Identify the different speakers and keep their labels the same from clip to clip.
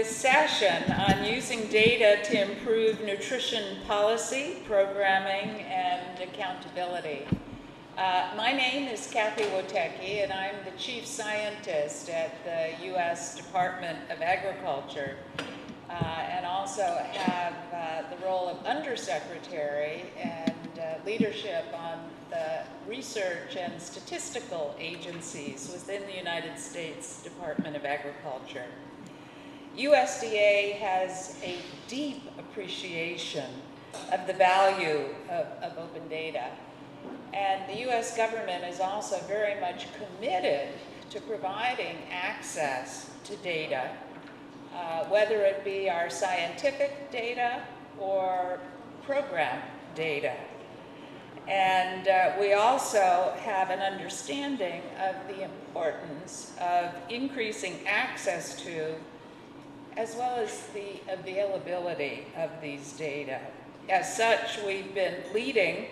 Speaker 1: this session on using data to improve nutrition policy, programming, and accountability. My name is Kathy Wotecki, and I'm the Chief Scientist at the U.S. Department of Agriculture, and also have the role of Undersecretary and leadership on the research and statistical agencies within the United States Department of Agriculture. USDA has a deep appreciation of the value of open data. And the U.S. government is also very much committed to providing access to data, whether it be our scientific data or program data. And we also have an understanding of the importance of increasing access to, as well as the availability of these data. As such, we've been leading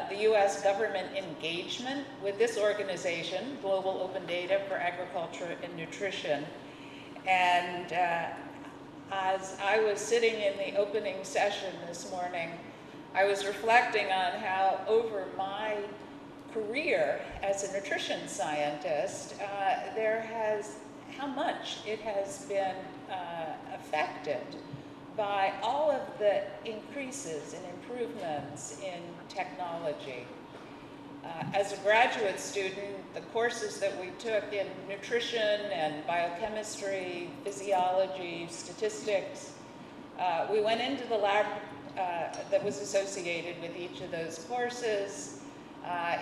Speaker 1: the U.S. government engagement with this organization, Global Open Data for Agriculture and Nutrition. And as I was sitting in the opening session this morning, I was reflecting on how over my career as a nutrition scientist, how much it has been affected by all of the increases and improvements in technology. As a graduate student, the courses that we took in nutrition and biochemistry, physiology, statistics, we went into the lab that was associated with each of those courses.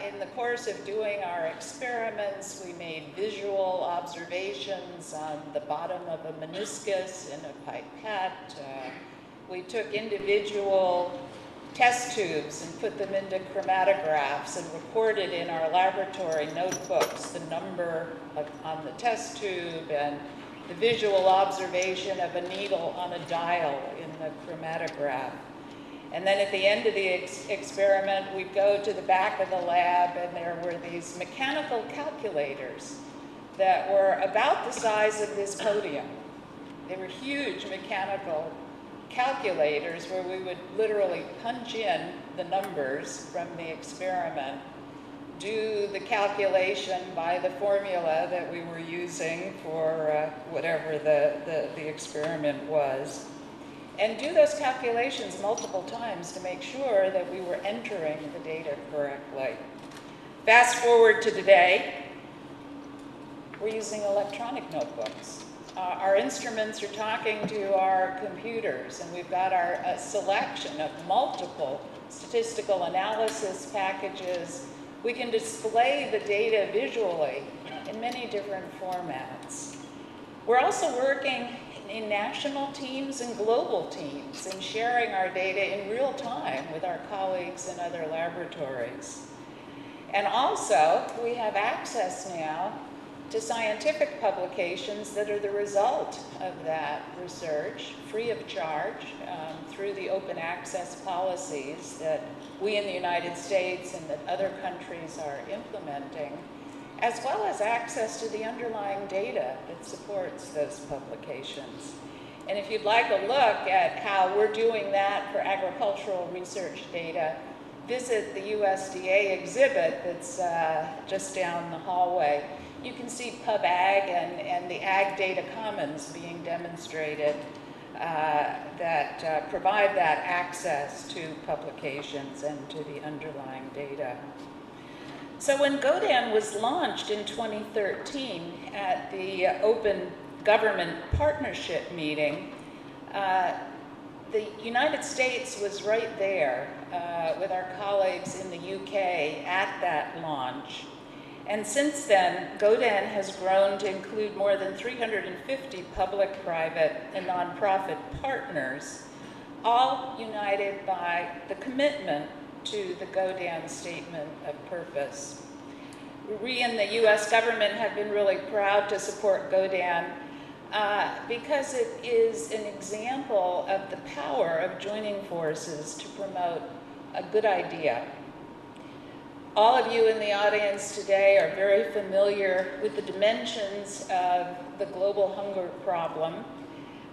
Speaker 1: In the course of doing our experiments, we made visual observations on the bottom of a meniscus in a pipette. We took individual test tubes and put them into chromatographs and recorded in our laboratory notebooks the number on the test tube and the visual observation of a needle on a dial in the chromatograph. And then at the end of the experiment, we'd go to the back of the lab, and there were these mechanical calculators that were about the size of this podium. They were huge mechanical calculators where we would literally punch in the numbers from the experiment, do the calculation by the formula that we were using for whatever the experiment was, and do those calculations multiple times to make sure that we were entering the data correctly. Fast forward to today, we're using electronic notebooks. Our instruments are talking to our computers, and we've got our selection of multiple statistical analysis packages. We can display the data visually in many different formats. We're also working in national teams and global teams and sharing our data in real time with our colleagues in other laboratories. And also, we have access now to scientific publications that are the result of that research, free of charge, through the open access policies that we in the United States and that other countries are implementing, as well as access to the underlying data that supports those publications. And if you'd like a look at how we're doing that for agricultural research data, visit the USDA exhibit that's just down the hallway. You can see PubAg and the Ag Data Commons being demonstrated that provide that access to publications and to the underlying data. So when GODAN was launched in 2013 at the Open Government Partnership meeting, the United States was right there with our colleagues in the UK at that launch. And since then, GODAN has grown to include more than 350 public, private, and nonprofit partners, all united by the commitment to the GODAN Statement of Purpose. We in the U.S. government have been really proud to support GODAN because it is an example of the power of joining forces to promote a good idea. All of you in the audience today are very familiar with the dimensions of the global hunger problem.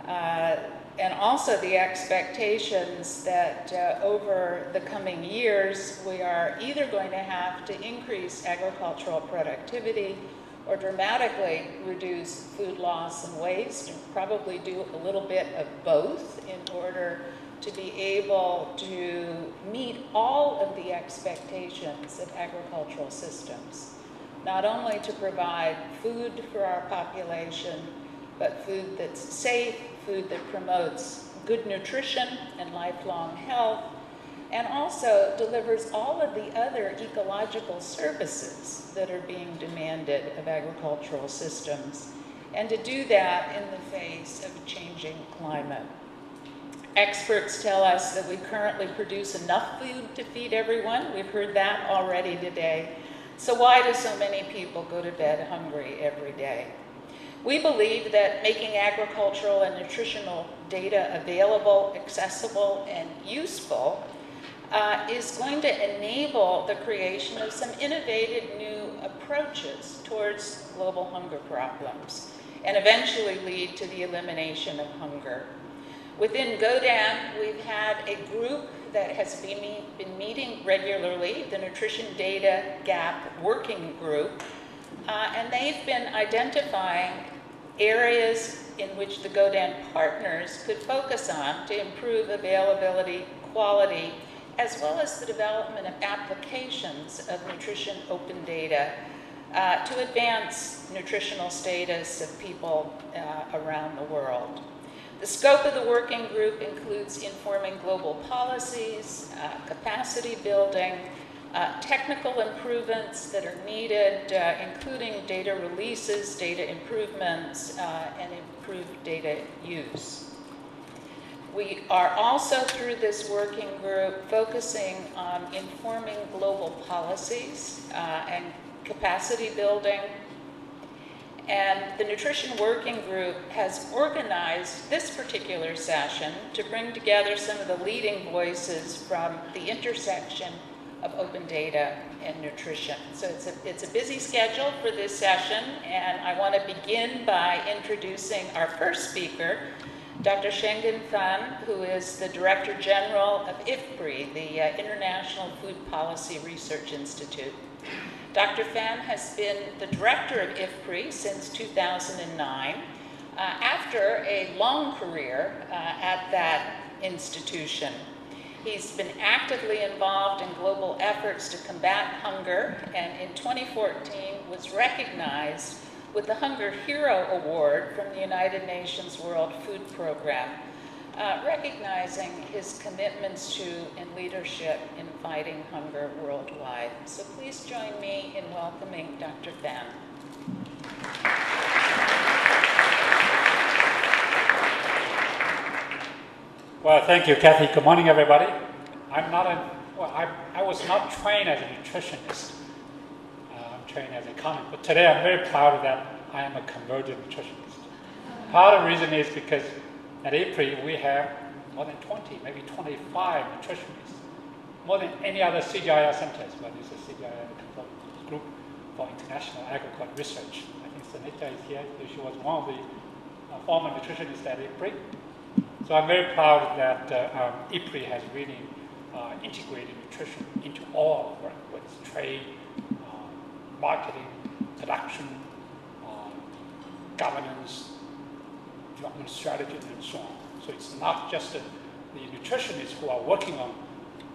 Speaker 1: and also the expectations that over the coming years, we are either going to have to increase agricultural productivity or dramatically reduce food loss and waste, and probably do a little bit of both in order to be able to meet all of the expectations of agricultural systems. Not only to provide food for our population, but food that's safe, food that promotes good nutrition and lifelong health, and also delivers all of the other ecological services that are being demanded of agricultural systems, and to do that in the face of a changing climate. Experts tell us that we currently produce enough food to feed everyone. We've heard that already today. So why do so many people go to bed hungry every day? We believe that making agricultural and nutritional data available, accessible, and useful is going to enable the creation of some innovative new approaches towards global hunger problems, and eventually lead to the elimination of hunger. Within GODAN, we've had a group that has been meeting regularly, the Nutrition Data Gap Working Group, and they've been identifying areas in which the GODAN partners could focus on to improve availability, quality, as well as the development of applications of nutrition open data to advance nutritional status of people around the world. The scope of the working group includes informing global policies, capacity building, technical improvements that are needed, including data releases, data improvements, and improved data use. We are also, through this working group, focusing on informing global policies and capacity building. And the Nutrition Working Group has organized this particular session to bring together some of the leading voices from the intersection of open data and nutrition. So it's a busy schedule for this session, and I want to begin by introducing our first speaker, Dr. Shenggen Fan, who is the Director General of IFPRI, the International Food Policy Research Institute. Dr. Fan has been the director of IFPRI since 2009, after a long career at that institution. He's been actively involved in global efforts to combat hunger, and in 2014 was recognized with the Hunger Hero Award from the United Nations World Food Program, recognizing his commitments to and leadership in fighting hunger worldwide. So please join me in welcoming Dr. Fan.
Speaker 2: Well, thank you, Kathy. Good morning, everybody. I was not trained as a nutritionist. I'm trained as an economist, but today I'm very proud that I am a converted nutritionist. Part of the reason is because at IFPRI, we have more than 20, maybe 25 nutritionists, more than any other CGIAR centers, but it's a CGIAR group for international agricultural research. I think Sanita is here. She was one of the former nutritionists at IFPRI. So I'm very proud that IFPRI has really integrated nutrition into all work, whether it's trade, marketing, production, governance, development strategy, and so on. So it's not just the nutritionists who are working on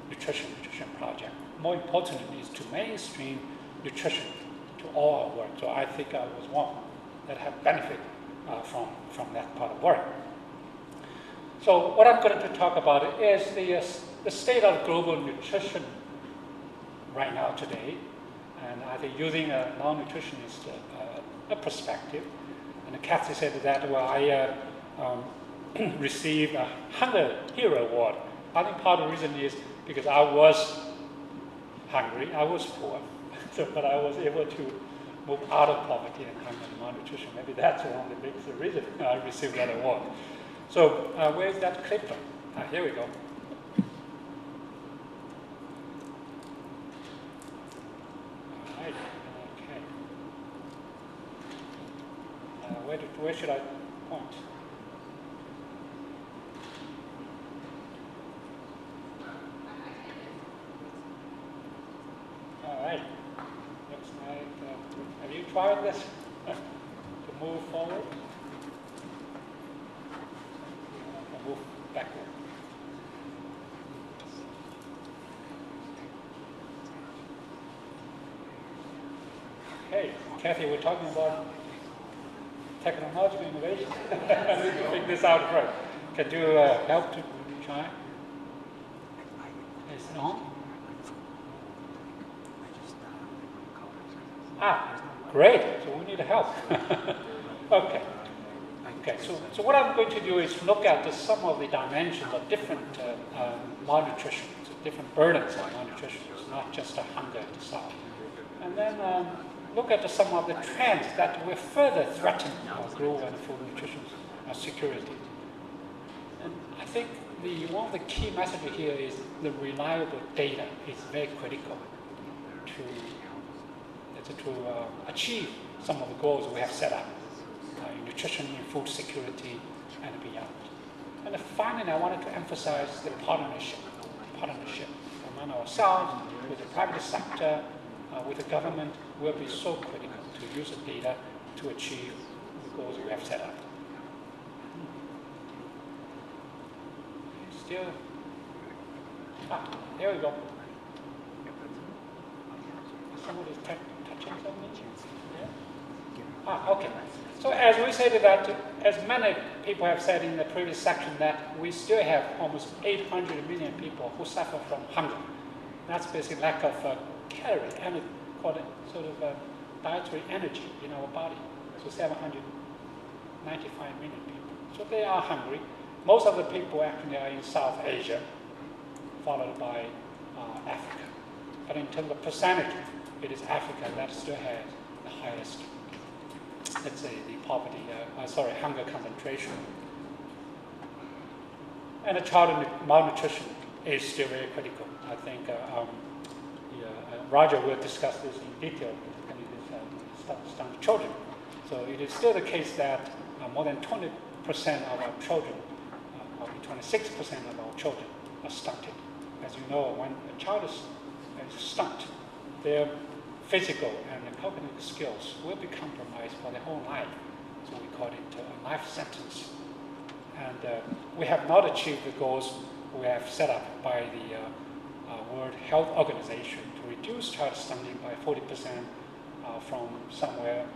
Speaker 2: nutrition project. More importantly is to mainstream nutrition to all our work. So I think I was one that have benefited from that part of work. So what I'm going to talk about is the state of global nutrition right now today, and I think using a non-nutritionist perspective. And Kathy said that, well, I received a Hunger Hero Award. I think part of the reason is because I was hungry, I was poor, but I was able to move out of poverty and hunger and malnutrition. Maybe that's one of the biggest reasons I received that award. So where's that clip from? Here we go. All right, okay. Where should I point? try this to move forward? Or move backward? Hey, Kathy, we're talking about technological innovation. I need to figure this out first. Can you help to try? Is it on? Ah, great. So we need help. Okay. Okay. So what I'm going to do is look at some of the dimensions of different malnutrition, so different burdens of malnutrition. It's not just a hunger to solve. And then look at some of the trends that will further threaten our global and food nutrition security. And I think one of the key messages here is the reliable data is very critical to achieve some of the goals we have set up in nutrition, in food security, and beyond. And finally, I wanted to emphasize the partnership among ourselves, with the private sector, with the government, will be so critical to use the data to achieve the goals we have set up. Still, there we go. Somebody's touching something? Yeah? Okay. So as we said that, as many people have said in the previous section, that we still have almost 800 million people who suffer from hunger. That's basically lack of calorie, and called it sort of dietary energy in our body. So 795 million people. So they are hungry. Most of the people actually are in South Asia, followed by Africa. But in terms of percentage, it is Africa that still has the highest, let's say, the hunger concentration. And the child malnutrition is still very critical. I think Roger will discuss this in detail when it starts with children. So it is still the case that more than 20% of our children, probably 26% of our children are stunted. As you know, when a child is stunted, their physical and cognitive skills will be compromised for their whole life. So we call it a life sentence. And we have not achieved the goals we have set up by the World Health Organization to reduce child stunting by 40% from somewhere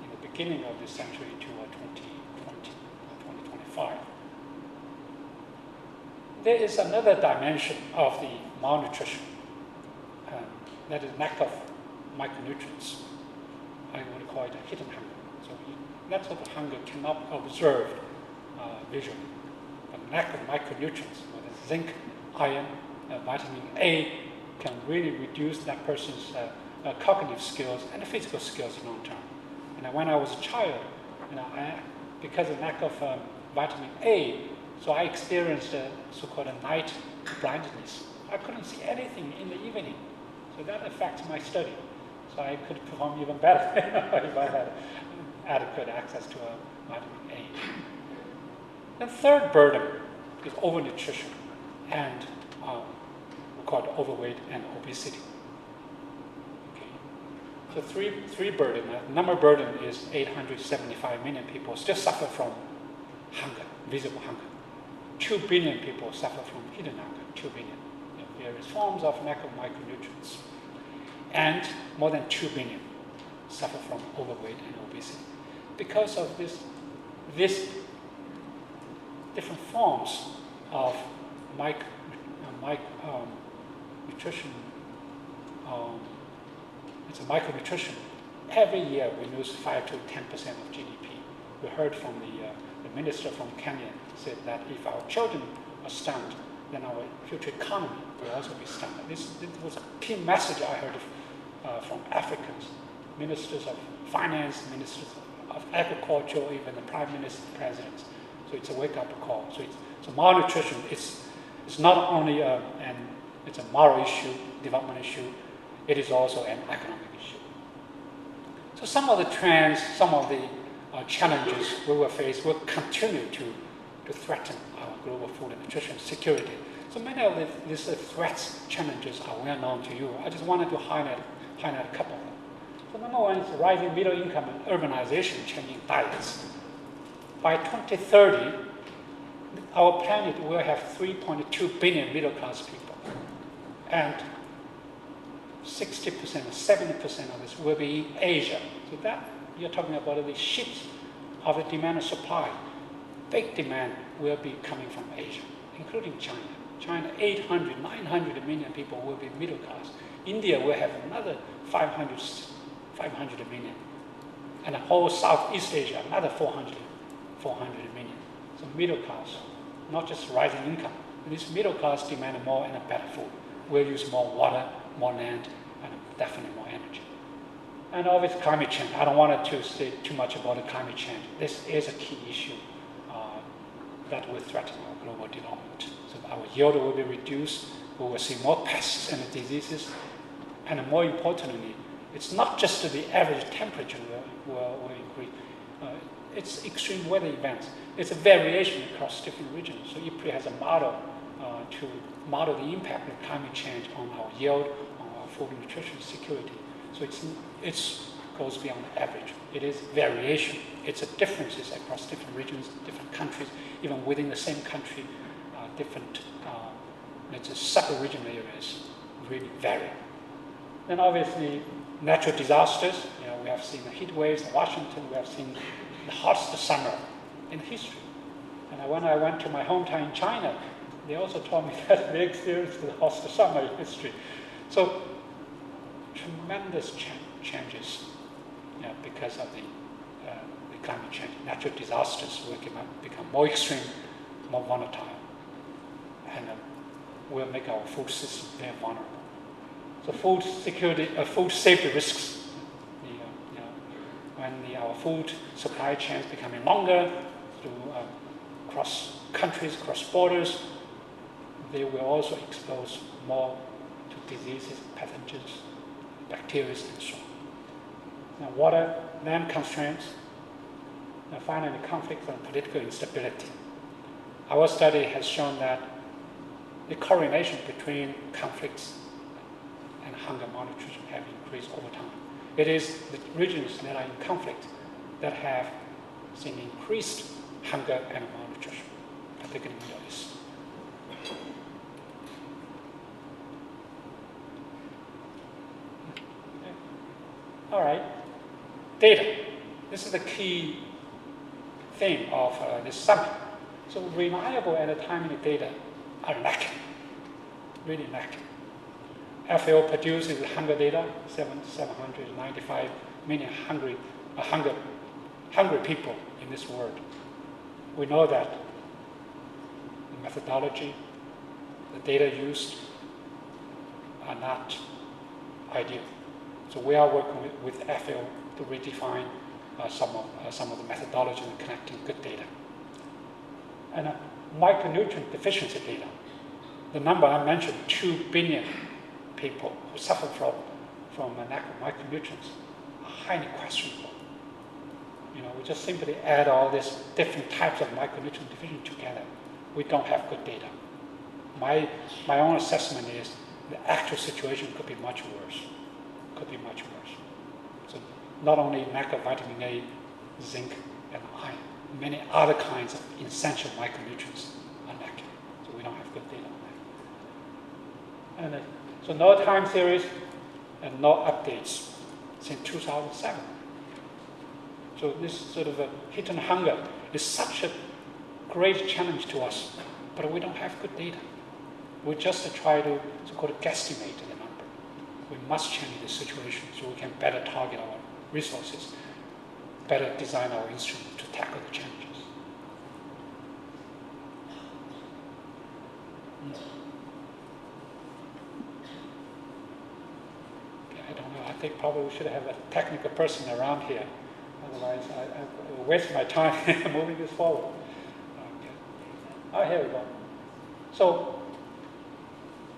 Speaker 2: in the beginning of this century to 2020 or 2025. There is another dimension of the malnutrition, that is lack of micronutrients. I would call it a hidden hunger. So that sort of hunger cannot be observed visually. But lack of micronutrients, whether zinc, iron, vitamin A, can really reduce that person's cognitive skills and physical skills long term. And when I was a child, because of lack of vitamin A, so I experienced so-called night blindness. I couldn't see anything in the evening. So that affects my study. So I could perform even better if I had adequate access to vitamin A. The third burden is overnutrition and we call it overweight and obesity. Okay. So three burden. Number burden is 875 million people still suffer from hunger, visible hunger. 2 billion people suffer from hidden hunger, 2 billion, in various forms of lack of micronutrients. And more than 2 billion suffer from overweight and obesity. Because of this different forms of nutrition, it's a micronutrition. Every year we lose 5 to 10% of GDP. We heard from the minister from Kenya said that if our children are stunned, then our future economy will also be stunned. This was a key message I heard from Africans, ministers of finance, ministers of agriculture, even the prime minister, presidents. So it's a wake-up call. So malnutrition is not only it's a moral issue, development issue, it is also an economic issue. So some of the trends, some of the challenges we will face will continue to threaten our global food and nutrition security. So many of these threats, challenges are well known to you. I just wanted to highlight a couple of them. So number one is rising middle income and urbanization changing diets. By 2030, our planet will have 3.2 billion middle class people. And 60%, 70% of this will be in Asia. So that, you're talking about the shift of the demand and supply. Big demand will be coming from Asia, including China. China, 800, 900 million people will be middle class. India will have another 500 million. And the whole Southeast Asia, another 400 million. So middle class, not just rising income. This middle class demand more and better food. We'll use more water, more land, and definitely more energy. And obviously climate change. I don't want to say too much about the climate change. This is a key issue that will threaten our global development. So our yield will be reduced. We will see more pests and diseases. And more importantly, it's not just the average temperature will increase. It's extreme weather events. It's a variation across different regions. So IPRI has a model to model the impact of climate change on our yield, on our food and nutrition security. So it goes beyond the average. It is variation. It's differences across different regions, different countries, even within the same country, different sub-regional areas really vary. Then obviously natural disasters. We have seen the heat waves in Washington. We have seen the hottest summer in history. And when I went to my hometown in China, they also told me that they experienced the hottest summer in history. So tremendous changes because of the climate change. Natural disasters will become more extreme, more volatile, and will make our food system very vulnerable. So food security, food safety risks. When our food supply chains becoming longer through cross countries, cross borders, they will also expose more to diseases, pathogens, bacteria, and so on. Now, water, land constraints, and finally, conflict and political instability. Our study has shown that the correlation between conflicts and hunger malnutrition have increased over time. It is the regions that are in conflict that have seen increased hunger and malnutrition, particularly in the Middle East. Okay. All right, data. This is the key theme of this summit. So reliable and timely data are lacking, really lacking. FAO produces hunger data, 795 million hungry people in this world. We know that the methodology, the data used are not ideal. So we are working with FAO to redefine some of the methodology in connecting good data. And micronutrient deficiency data. The number I mentioned, 2 billion people who suffer from a lack of micronutrients are highly questionable. We just simply add all these different types of micronutrient deficiency together. We don't have good data. My own assessment is the actual situation could be much worse. So not only lack of vitamin A, zinc, and iron, many other kinds of essential micronutrients are lacking. So we don't have good data on that. And so no time series and no updates since 2007. So this sort of a hidden hunger is such a great challenge to us, but we don't have good data. We just try to so-called guesstimate the number. We must change the situation so we can better target our resources, better design our instruments to tackle the challenges. I don't know. I think probably we should have a technical person around here. Otherwise, I will waste my time moving this forward. Okay. Oh, here we go. So,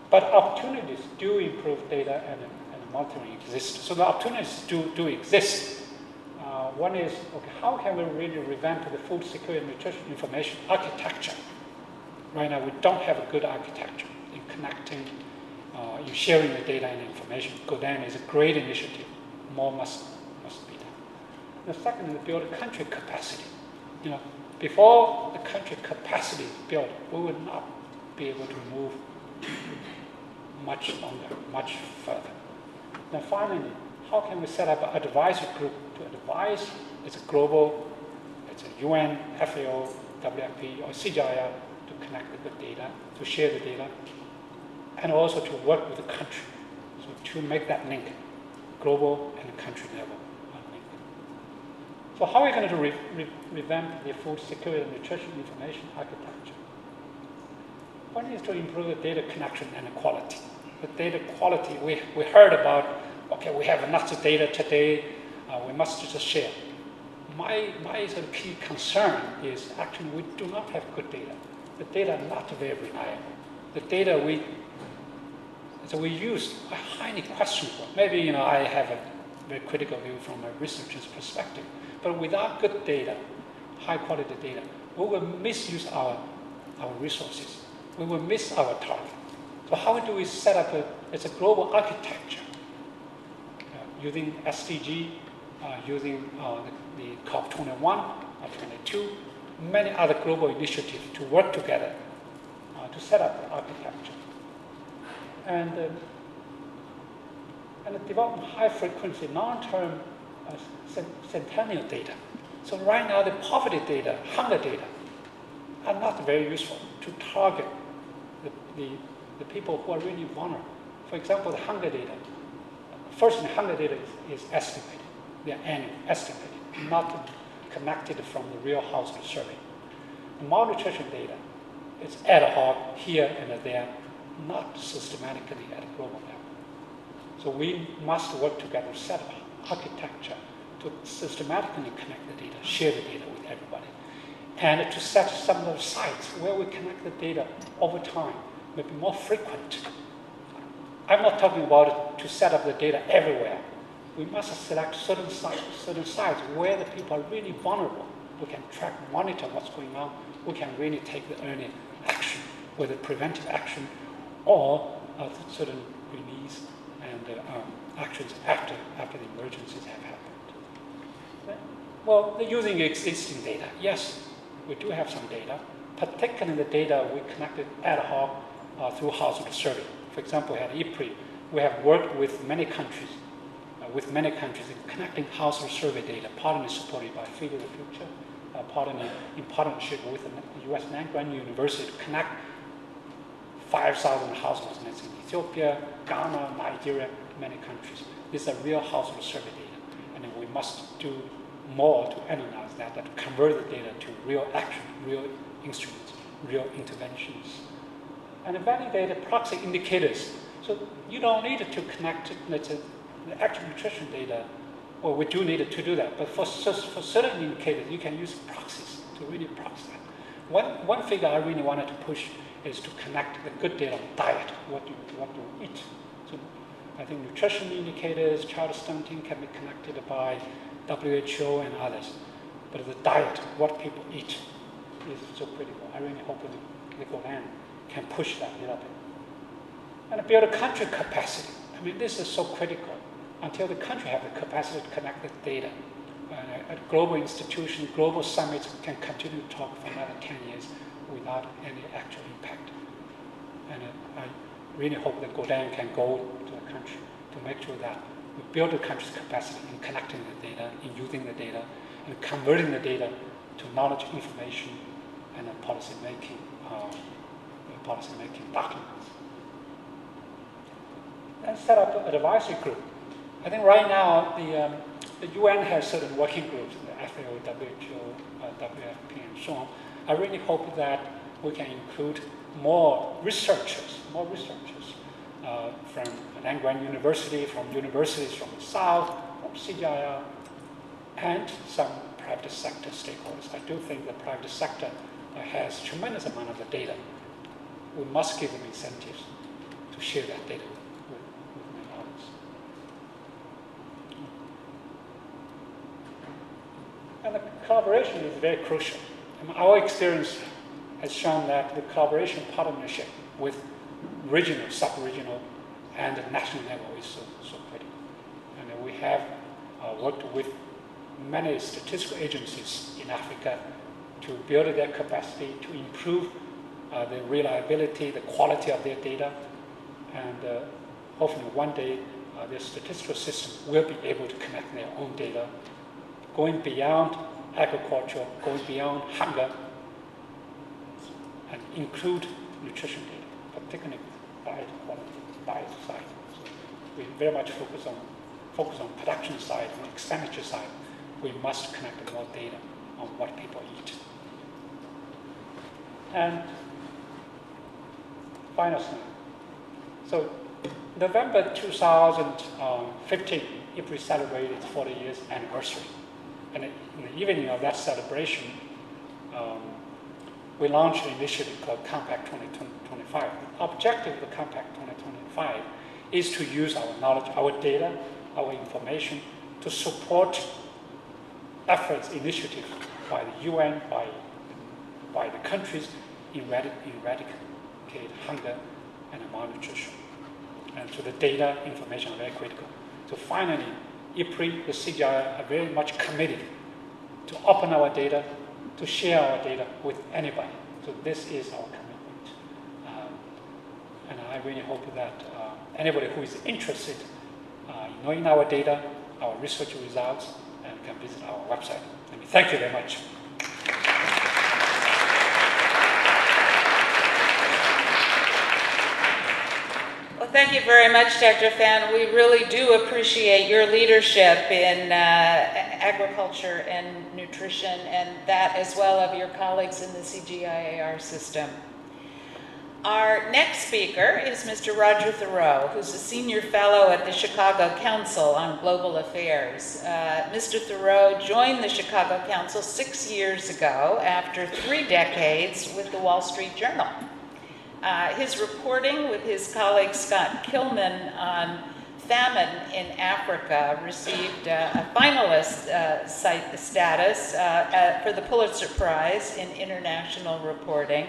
Speaker 2: but opportunities do improve data and monitoring exist. So the opportunities do exist. One is, okay, how can we really revamp the food security and nutrition information architecture? Right now, we don't have a good architecture in connecting, in sharing the data and information. GODAN is a great initiative, more must be done. The second is build a country capacity. Before the country capacity is built, we would not be able to move much longer, much further. Then finally, how can we set up an advisory group to advise? It's a global, it's a UN, FAO, WFP, or CGIAR to connect the good data, to share the data, and also to work with the country. So to make that link, global and country level link. So how are we going to revamp the food security and nutrition information architecture? One is to improve the data connection and the quality. The data quality, we heard about, okay, we have lots of data today, we must just share. My sort of key concern is actually we do not have good data. The data are not very reliable. The data we use are highly questionable. Maybe I have a very critical view from a researcher's perspective. But without good data, high quality data, we will misuse our resources. We will miss our target. So how do we set up a global architecture using SDG, using the COP21, 22, many other global initiatives to work together to set up the architecture. And develop high frequency, long-term centennial data. So right now the poverty data, hunger data are not very useful to target the people who are really vulnerable. For example, the hunger data. First, the hunger data is estimated. They are annual, estimated, not connected from the real household survey. The malnutrition data is ad hoc here and there, not systematically at a global level. So we must work together, set up architecture to systematically connect the data, share the data with everybody, and to set some of those sites where we connect the data over time, maybe more frequent. I'm not talking about to set up the data everywhere. We must select certain sites where the people are really vulnerable. We can track, monitor what's going on. We can really take the early action, whether preventive action or certain release and actions after the emergencies have happened. Well, using existing data, yes, we do have some data, particularly the data we collected ad hoc through household survey. For example, at IPRI, we have worked with many countries in connecting household survey data, partly supported by Feed the Future, partly in partnership with the U.S. land-grant university to connect 5,000 households in Ethiopia, Ghana, Nigeria, many countries. These are real household survey data, and we must do more to analyze that, to convert the data to real action, real instruments, real interventions. And validate proxy indicators. So you don't need to connect, let's say, the actual nutrition data. Well, we do need to do that, but for certain indicators, you can use proxies to really proxy that. One figure I really wanted to push is to connect the good data on diet, what do you eat. So I think nutrition indicators, child stunting can be connected by WHO and others. But the diet, what people eat, is so critical. I really hope the GODAN can push that a little bit. And build a country capacity. I mean, this is so critical. Until the country have the capacity to connect the data, at global institutions, global summits can continue to talk for another 10 years without any actual impact. And I really hope that GODAN can go to the country to make sure that we build the country's capacity in connecting the data, in using the data, and converting the data to knowledge, information, and policy making documents. And set up an advisory group. I think right now the UN has certain working groups, the FAO, WHO, WFP, and so on. I really hope that we can include more researchers from land-grant university, from universities from the South, from CGIAR, and some private sector stakeholders. I do think the private sector has tremendous amount of the data. We must give them incentives to share that data with many others. And the collaboration is very crucial. And our experience has shown that the collaboration partnership with regional, sub-regional, and the national level is so critical. And we have worked with many statistical agencies in Africa to build their capacity to improve the reliability, the quality of their data, and hopefully one day their statistical system will be able to connect their own data, going beyond agriculture, going beyond hunger, and include nutrition data, particularly diet quality, diet side. So we very much focus on production side, on expenditure side. We must connect more data on what people eat. And final slide. So November 2015, IPRI celebrated its 40 years anniversary. And in the evening of that celebration, we launched an initiative called Compact 2025. The objective of the Compact 2025 is to use our knowledge, our data, our information to support efforts, initiatives by the UN, by the countries eradicate hunger and malnutrition. And so the data, information are very critical. So finally, IPRI, the CGI are very much committed to open our data, to share our data with anybody. So this is our commitment. And I really hope that anybody who is interested in knowing our data, our research results, and can visit our website. Let me thank you very much.
Speaker 1: Well, thank you very much, Dr. Fan. We really do appreciate your leadership in agriculture and nutrition, and that as well of your colleagues in the CGIAR system. Our next speaker is Mr. Roger Thoreau, who's a senior fellow at the Chicago Council on Global Affairs. Mr. Thoreau joined the Chicago Council 6 years ago after 3 decades with the Wall Street Journal. His reporting with his colleague Scott Kilman on famine in Africa received a finalist status for the Pulitzer Prize in International Reporting.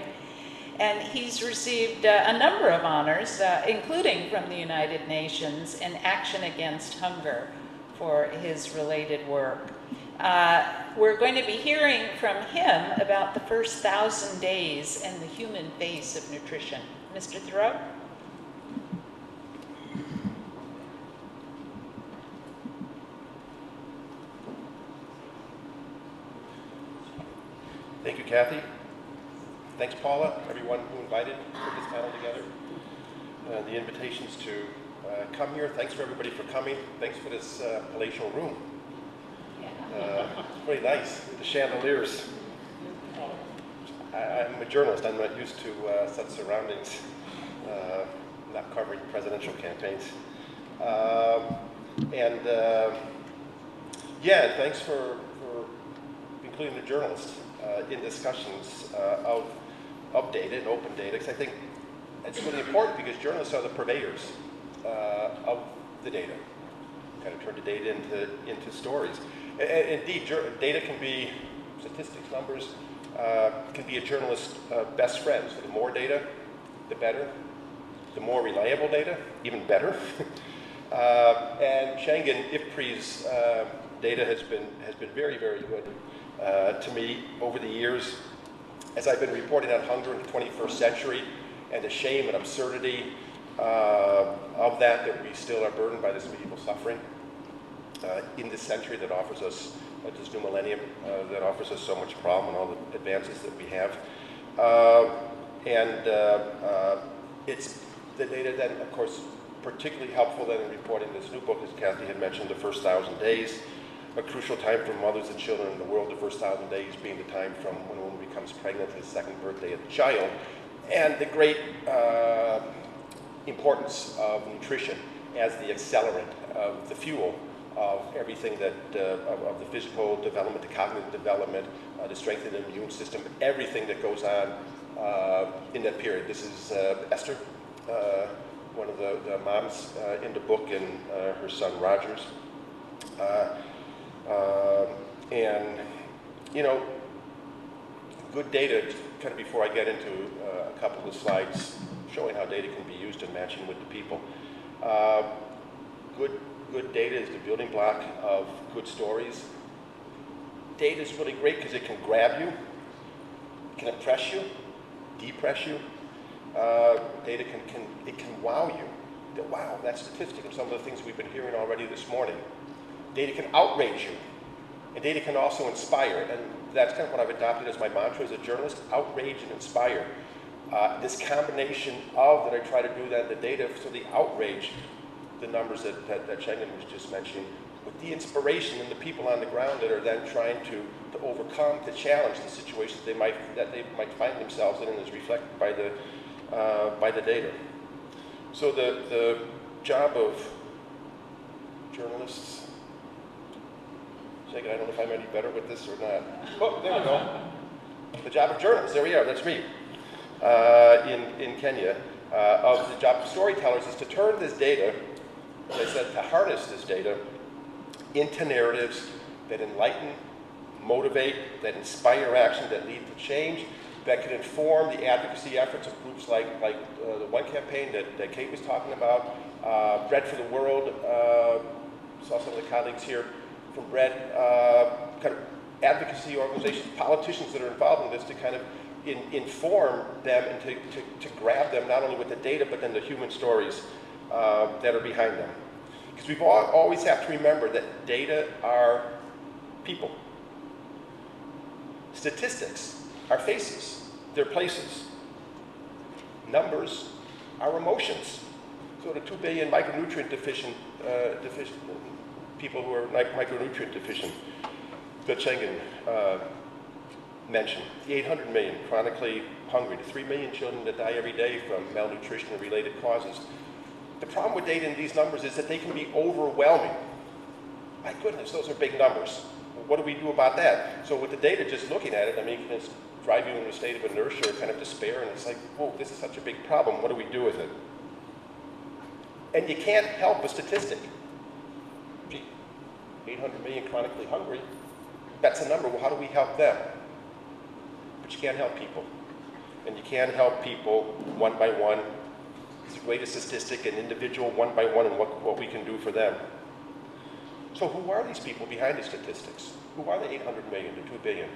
Speaker 1: And he's received a number of honors, including from the United Nations and Action Against Hunger for his related work. We're going to be hearing from him about the first 1,000 days and the human face of nutrition. Mr. Thoreau?
Speaker 3: Thank you, Kathy. Thanks, Paula, everyone who invited put this panel together. The invitations to come here. Thanks for everybody for coming. Thanks for this palatial room. It's really nice with the chandeliers. I'm a journalist. I'm not used to such surroundings. Not covering presidential campaigns. Yeah, thanks for including the journalists in discussions of data and open data, because I think it's really important because journalists are the purveyors of the data. Kind of turn the data into stories. And indeed, data can be statistics, numbers, can be a journalist's best friend. So the more data, the better. The more reliable data, even better. And Schengen, IPRI's data has been very, very good to me over the years as I've been reporting on hunger in the 21st century and the shame and absurdity of that we still are burdened by this medieval suffering in this century that offers us, this new millennium, that offers us so much problem and all the advances that we have. It's the data then, of course, particularly helpful then in reporting this new book, as Kathy had mentioned, the first 1,000 days, a crucial time for mothers and children in the world, the first 1,000 days being the time from when a woman becomes pregnant to the second birthday of the child, and the great importance of nutrition as the accelerant of the fuel of everything that, of the physical development, the cognitive development, the strengthening of the immune system, everything that goes on in that period. This is Esther, one of the moms in the book, and her son Rogers. And, you know, good data, kind of before I get into a couple of good good data is the building block of good stories. Data is really great because it can grab you, it can impress you, depress you. Data can wow you. Wow, that statistic and some of the things we've been hearing already this morning. Data can outrage you, and data can also inspire. And that's kind of what I've adopted as my mantra as a journalist: outrage and inspire. This combination of that I try to do that, the data, so the outrage, the numbers that Schengen was just mentioning, with the inspiration and the people on the ground that are then trying to overcome, to challenge the situations that they might find themselves in, and is reflected by the data. So the job of journalists, Schengen, I don't know if I'm any better with this or not. Oh, there we go. The job of journalists, there we are, that's me, in Kenya. Of the job of storytellers is to turn this data, as I said, to harness this data into narratives that enlighten, motivate, that inspire action, that lead to change, that can inform the advocacy efforts of groups like the one campaign that Kate was talking about, Bread for the World. Saw some of the colleagues here from Bread, kind of advocacy organizations, politicians that are involved in this to kind of inform them and to grab them not only with the data but then the human stories that are behind them. Because we've always have to remember that data are people. Statistics are faces, they're places. Numbers are emotions. So the 2 billion micronutrient deficient people who are micronutrient deficient that Schengen mentioned, the 800 million chronically hungry, the 3 million children that die every day from malnutrition and related causes. The problem with data in these numbers is that they can be overwhelming. My goodness, those are big numbers. What do we do about that? So with the data, just looking at it, I mean, it can just drive you into a state of inertia or kind of despair, and it's like, whoa, this is such a big problem. What do we do with it? And you can't help a statistic. Gee, 800 million chronically hungry, that's a number. Well, how do we help them? But you can't help people. And you can't help people one by one. It's the greatest statistic, an individual one by one, and what we can do for them. So who are these people behind the statistics? Who are the 800 million, the 2 billion?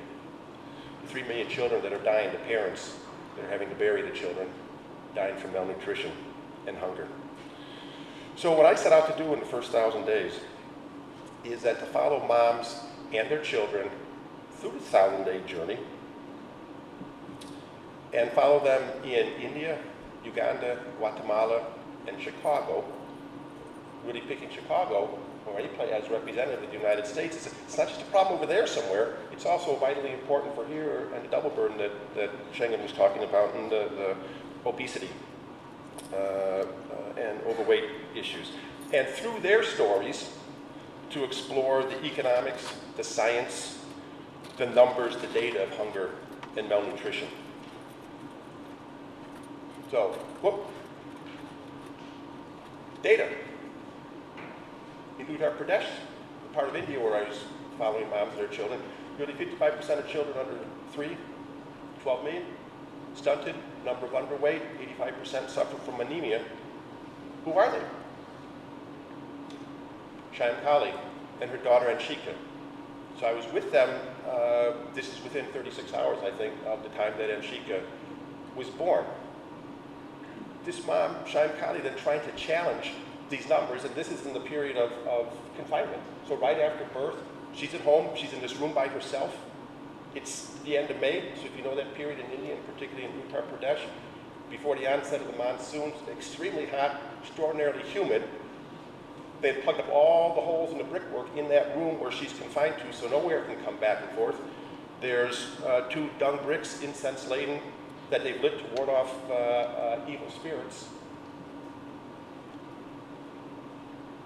Speaker 3: The 3 million children that are dying, the parents that are having to bury the children, dying from malnutrition and hunger. So what I set out to do in the first 1,000 days is that to follow moms and their children through the 1,000-day journey and follow them in India, Uganda, Guatemala, and Chicago. Really picking Chicago or any place as representative of the United States. It's not just a problem over there somewhere, it's also vitally important for here, and the double burden that Schengen was talking about, and the obesity and overweight issues. And through their stories, to explore the economics, the science, the numbers, the data of hunger and malnutrition. So, data. In Uttar Pradesh, the part of India where I was following moms and their children, nearly 55% of children under 3, 12 million, stunted, number of underweight, 85% suffer from anemia. Who are they? Shankali and her daughter Anshika. So I was with them, this is within 36 hours, I think, of the time that Anshika was born. This mom, Shankali, then trying to challenge these numbers, and this is in the period of confinement. So right after birth, she's at home, she's in this room by herself. It's the end of May, so if you know that period in India, and particularly in Uttar Pradesh, before the onset of the monsoon, extremely hot, extraordinarily humid. They've plugged up all the holes in the brickwork in that room where she's confined to, so no air can come back and forth. There's 2 dung bricks, incense laden, that they've lit to ward off evil spirits.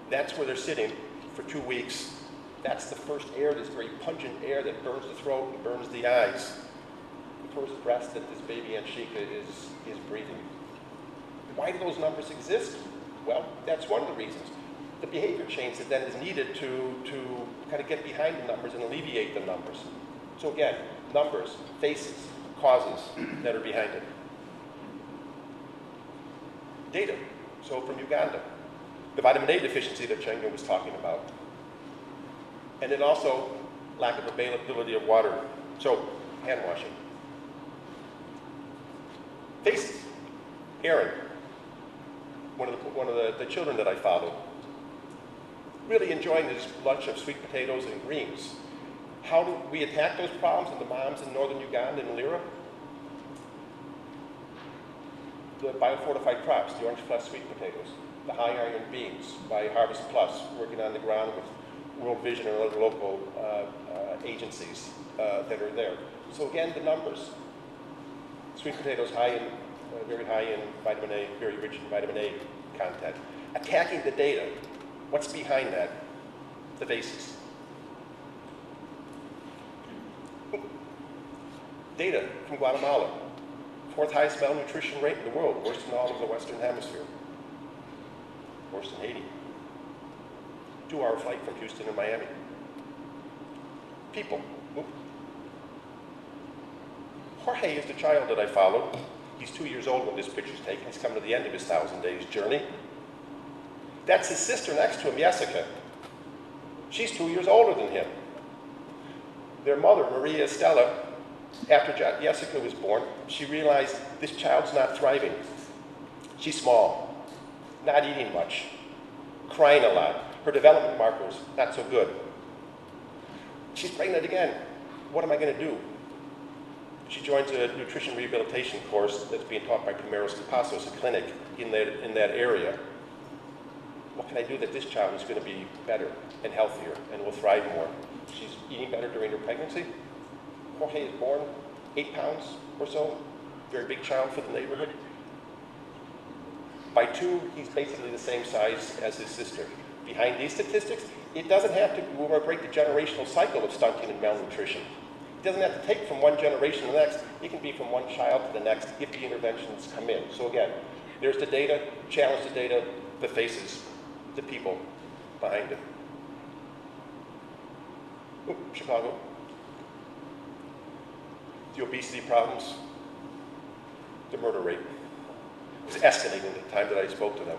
Speaker 3: That's where they're sitting for 2 weeks. That's the first air, this very pungent air that burns the throat and burns the eyes. The first breath that this baby Anshika is breathing. Why do those numbers exist? Well, that's one of the reasons. The behavior change that then is needed to kind of get behind the numbers and alleviate the numbers. So again, numbers, faces, causes that are behind it. Data. So from Uganda, the vitamin A deficiency that Cheng was talking about. And then also lack of availability of water. So, hand washing. Faces. Aaron, one of the children that I followed, really enjoying his lunch of sweet potatoes and greens. How do we attack those problems in the moms in northern Uganda and Lira? The biofortified crops, the orange flesh sweet potatoes, the high iron beans by Harvest Plus, working on the ground with World Vision and other local agencies that are there. So again, the numbers. Sweet potatoes very high in vitamin A, very rich in vitamin A content. Attacking the data. What's behind that? The basis. Data from Guatemala. 4th highest malnutrition rate in the world, worse than all of the Western Hemisphere. Worse than Haiti. 2-hour flight from Houston and Miami. People. Jorge is the child that I followed. He's 2 years old when this picture's taken. He's come to the end of his 1,000 days journey. That's his sister next to him, Jessica. She's 2 years older than him. Their mother, Maria Estella, after Jessica was born, she realized this child's not thriving. She's small, not eating much, crying a lot. Her development markers, not so good. She's pregnant again. What am I going to do? She joins a nutrition rehabilitation course that's being taught by Primeros Capazos, a clinic in that area. What can I do that this child is going to be better and healthier and will thrive more? She's eating better during her pregnancy. Jorge is born 8 pounds or so, very big child for the neighborhood. By 2, he's basically the same size as his sister. Behind these statistics, it doesn't have to break the generational cycle of stunting and malnutrition. It doesn't have to take from one generation to the next. It can be from one child to the next if the interventions come in. So again, there's the data, challenge the data, the faces, the people behind it. Ooh, Chicago. The obesity problems, the murder rate was escalating at the time that I spoke to them.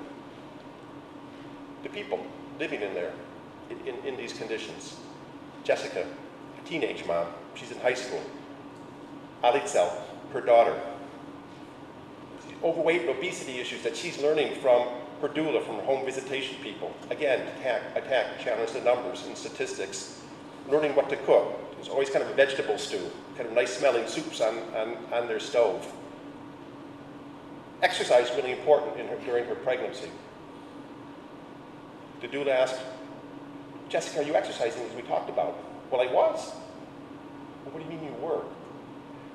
Speaker 3: The people living in there, in these conditions. Jessica, a teenage mom, she's in high school. Alitzel, her daughter. The overweight and obesity issues that she's learning from her doula, from her home visitation people. Again, attack, challenge the numbers and statistics. Learning what to cook. There's always kind of a vegetable stew, kind of nice smelling soups on their stove. Exercise really important during her pregnancy. The doula asked, Jessica, are you exercising as we talked about? Well, I was. Well, what do you mean you were?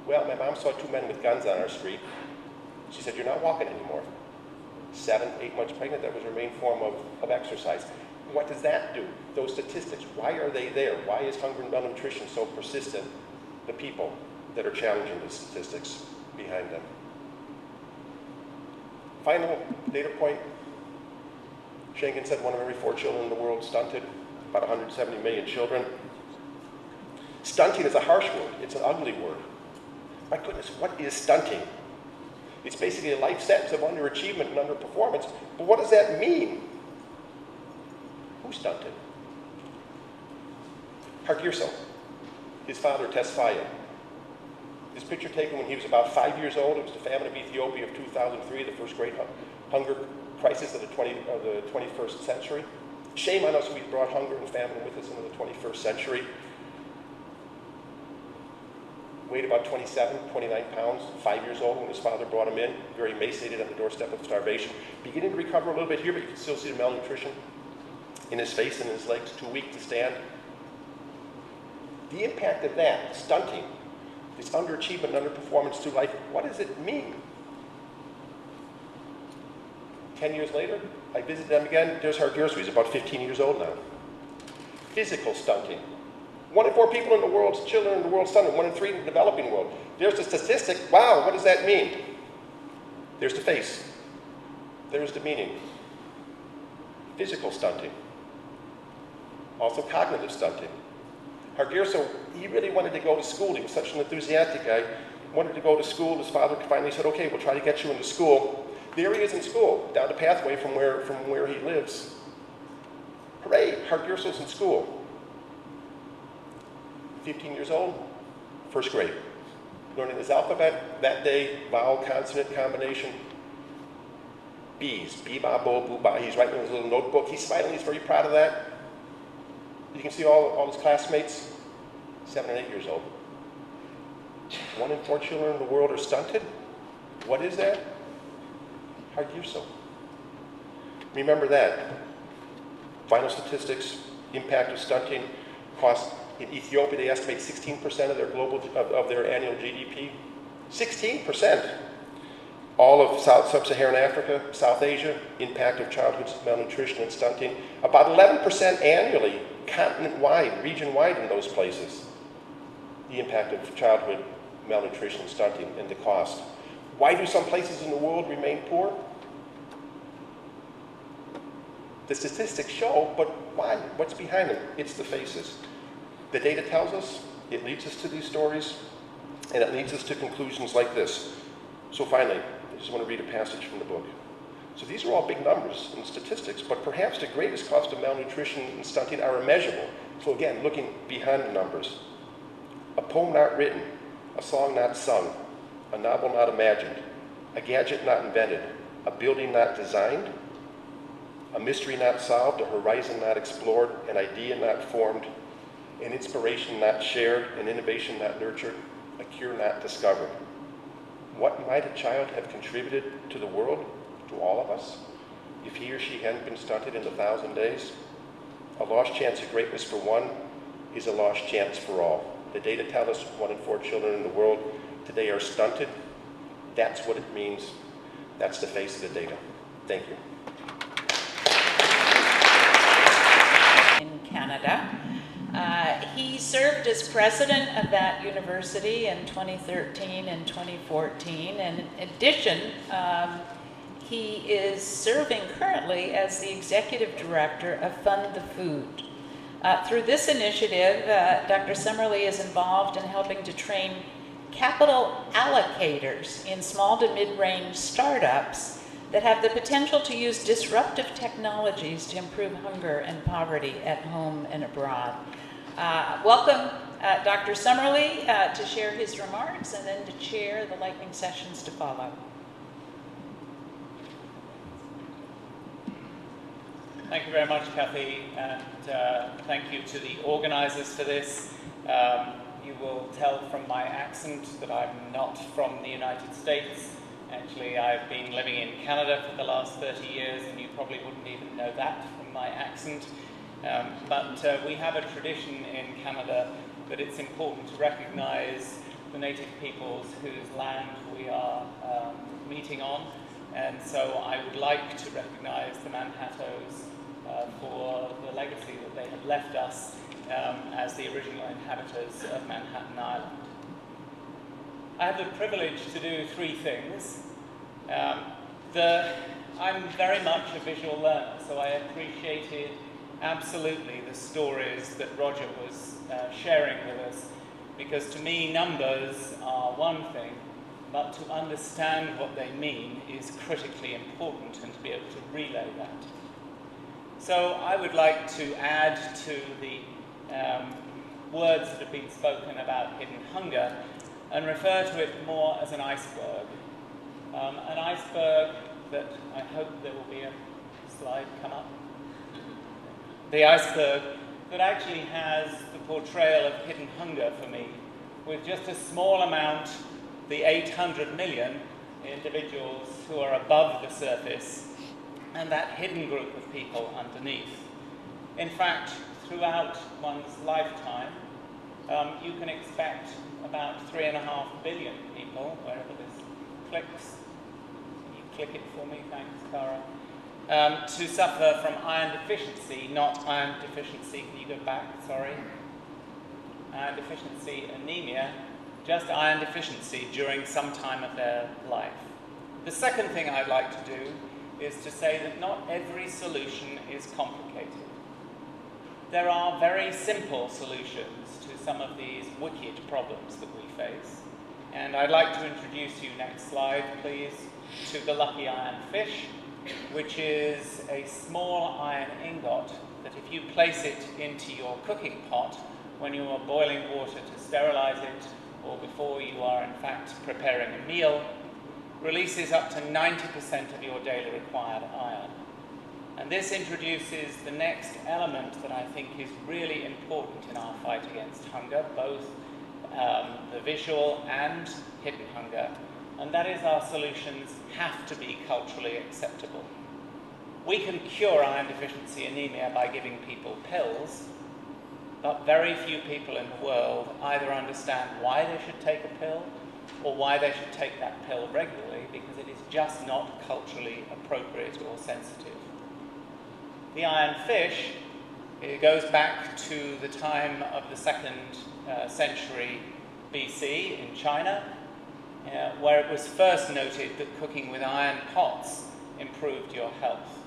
Speaker 3: Well, my mom saw 2 men with guns on our street. She said, you're not walking anymore. 7, 8 months pregnant, that was her main form of exercise. What does that do? Those statistics, why are they there? Why is hunger and malnutrition so persistent? The people that are challenging the statistics behind them. Final data point. Schengen said 1 of every 4 children in the world stunted, about 170 million children. Stunting is a harsh word. It's an ugly word. My goodness, what is stunting? It's basically a life sentence of underachievement and underperformance. But what does that mean? Who stunted? Hargirso, his father Tesfaye. This picture taken when he was about 5 years old. It was the famine of Ethiopia of 2003, the first great hunger crisis of the 21st century. Shame on us, we brought hunger and famine with us into the 21st century. Weighed about 27, 29 pounds, 5 years old when his father brought him in, very emaciated on the doorstep of starvation. Beginning to recover a little bit here, but you can still see the malnutrition in his face and his legs, too weak to stand. The impact of that, stunting, this underachievement and underperformance through life, what does it mean? 10 years later, I visited them again. There's Hargirso, he's about 15 years old now. Physical stunting. 1 in 4 people in the world, children in the world stunted, 1 in 3 in the developing world. There's the statistic. Wow, what does that mean? There's the face. There's the meaning. Physical stunting. Also cognitive stunting. Hargirso, he really wanted to go to school. He was such an enthusiastic guy. Wanted to go to school. His father finally said, okay, we'll try to get you into school. There he is in school, down the pathway from where he lives. Hooray, Hargirso's in school. 15 years old, first grade. Learning his alphabet that day, vowel consonant combination. B's, B-ba, bo, boo-ba. He's writing in his little notebook. He's smiling, he's very proud of that. You can see all his classmates, 7 and 8 years old. 1 in 4 children in the world are stunted. What is that? Hargirso. Remember that. Final statistics, impact of stunting, cost in Ethiopia, they estimate 16% of their of their annual GDP. 16%. All of Sub-Saharan Africa, South Asia, impact of childhood malnutrition and stunting. About 11% annually, continent-wide, region-wide in those places. The impact of childhood malnutrition and stunting and the cost. Why do some places in the world remain poor? The statistics show, but why? What's behind them? It's the faces. The data tells us, it leads us to these stories, and it leads us to conclusions like this. So finally, I just want to read a passage from the book. So these are all big numbers and statistics, but perhaps the greatest cost of malnutrition and stunting are immeasurable. So again, looking behind the numbers. A poem not written, a song not sung, a novel not imagined, a gadget not invented, a building not designed, a mystery not solved, a horizon not explored, an idea not formed, an inspiration not shared, an innovation not nurtured, a cure not discovered. What might a child have contributed to the world, to all of us, if he or she hadn't been stunted in 1,000 days? A lost chance of greatness for one is a lost chance for all. The data tell us 1 in 4 children in the world today are stunted. That's what it means. That's the face of the data. Thank you.
Speaker 1: In Canada. He served as president of that university in 2013 and 2014, and in addition, he is serving currently as the executive director of Fund the Food. Through this initiative, Dr. Summerlee is involved in helping to train capital allocators in small to mid-range startups that have the potential to use disruptive technologies to improve hunger and poverty at home and abroad. Welcome Dr. Summerlee to share his remarks and then to chair the lightning sessions to follow.
Speaker 4: Thank you very much, Kathy, and thank you to the organizers for this. You will tell from my accent that I'm not from the United States. Actually, I've been living in Canada for the last 30 years, and you probably wouldn't even know that from my accent. But we have a tradition in Canada that it's important to recognize the native peoples whose land we are meeting on. And so I would like to recognize the Manhattoes for the legacy that they have left us as the original inhabitants of Manhattan Island. I have the privilege to do 3 things. I'm very much a visual learner, so I appreciated absolutely the stories that Roger was sharing with us, because to me numbers are one thing, but to understand what they mean is critically important, and to be able to relay that. So I would like to add to the words that have been spoken about hidden hunger and refer to it more as an iceberg. An iceberg that, I hope there will be a slide come up. The iceberg that actually has the portrayal of hidden hunger for me, with just a small amount, the 800 million individuals who are above the surface, and that hidden group of people underneath. In fact, throughout one's lifetime, you can expect about 3.5 billion people, wherever this clicks. Can you click it for me? Thanks, Cara. To suffer from iron deficiency, not iron deficiency, can you go back, sorry? Iron deficiency anemia, just iron deficiency during some time of their life. The second thing I'd like to do is to say that not every solution is complicated. There are very simple solutions to some of these wicked problems that we face, And I'd like to introduce you, next slide please, to the lucky iron fish, which is a small iron ingot that if you place it into your cooking pot when you are boiling water to sterilize it, or before you are in fact preparing a meal, releases up to 90% of your daily required iron. And this introduces the next element that I think is really important in our fight against hunger, both the visual and hidden hunger, and that is our solutions have to be culturally acceptable. We can cure iron deficiency anemia by giving people pills, but very few people in the world either understand why they should take a pill or why they should take that pill regularly, because it is just not culturally appropriate or sensitive. The iron fish, it goes back to the time of the 2nd century BC in China, where it was first noted that cooking with iron pots improved your health.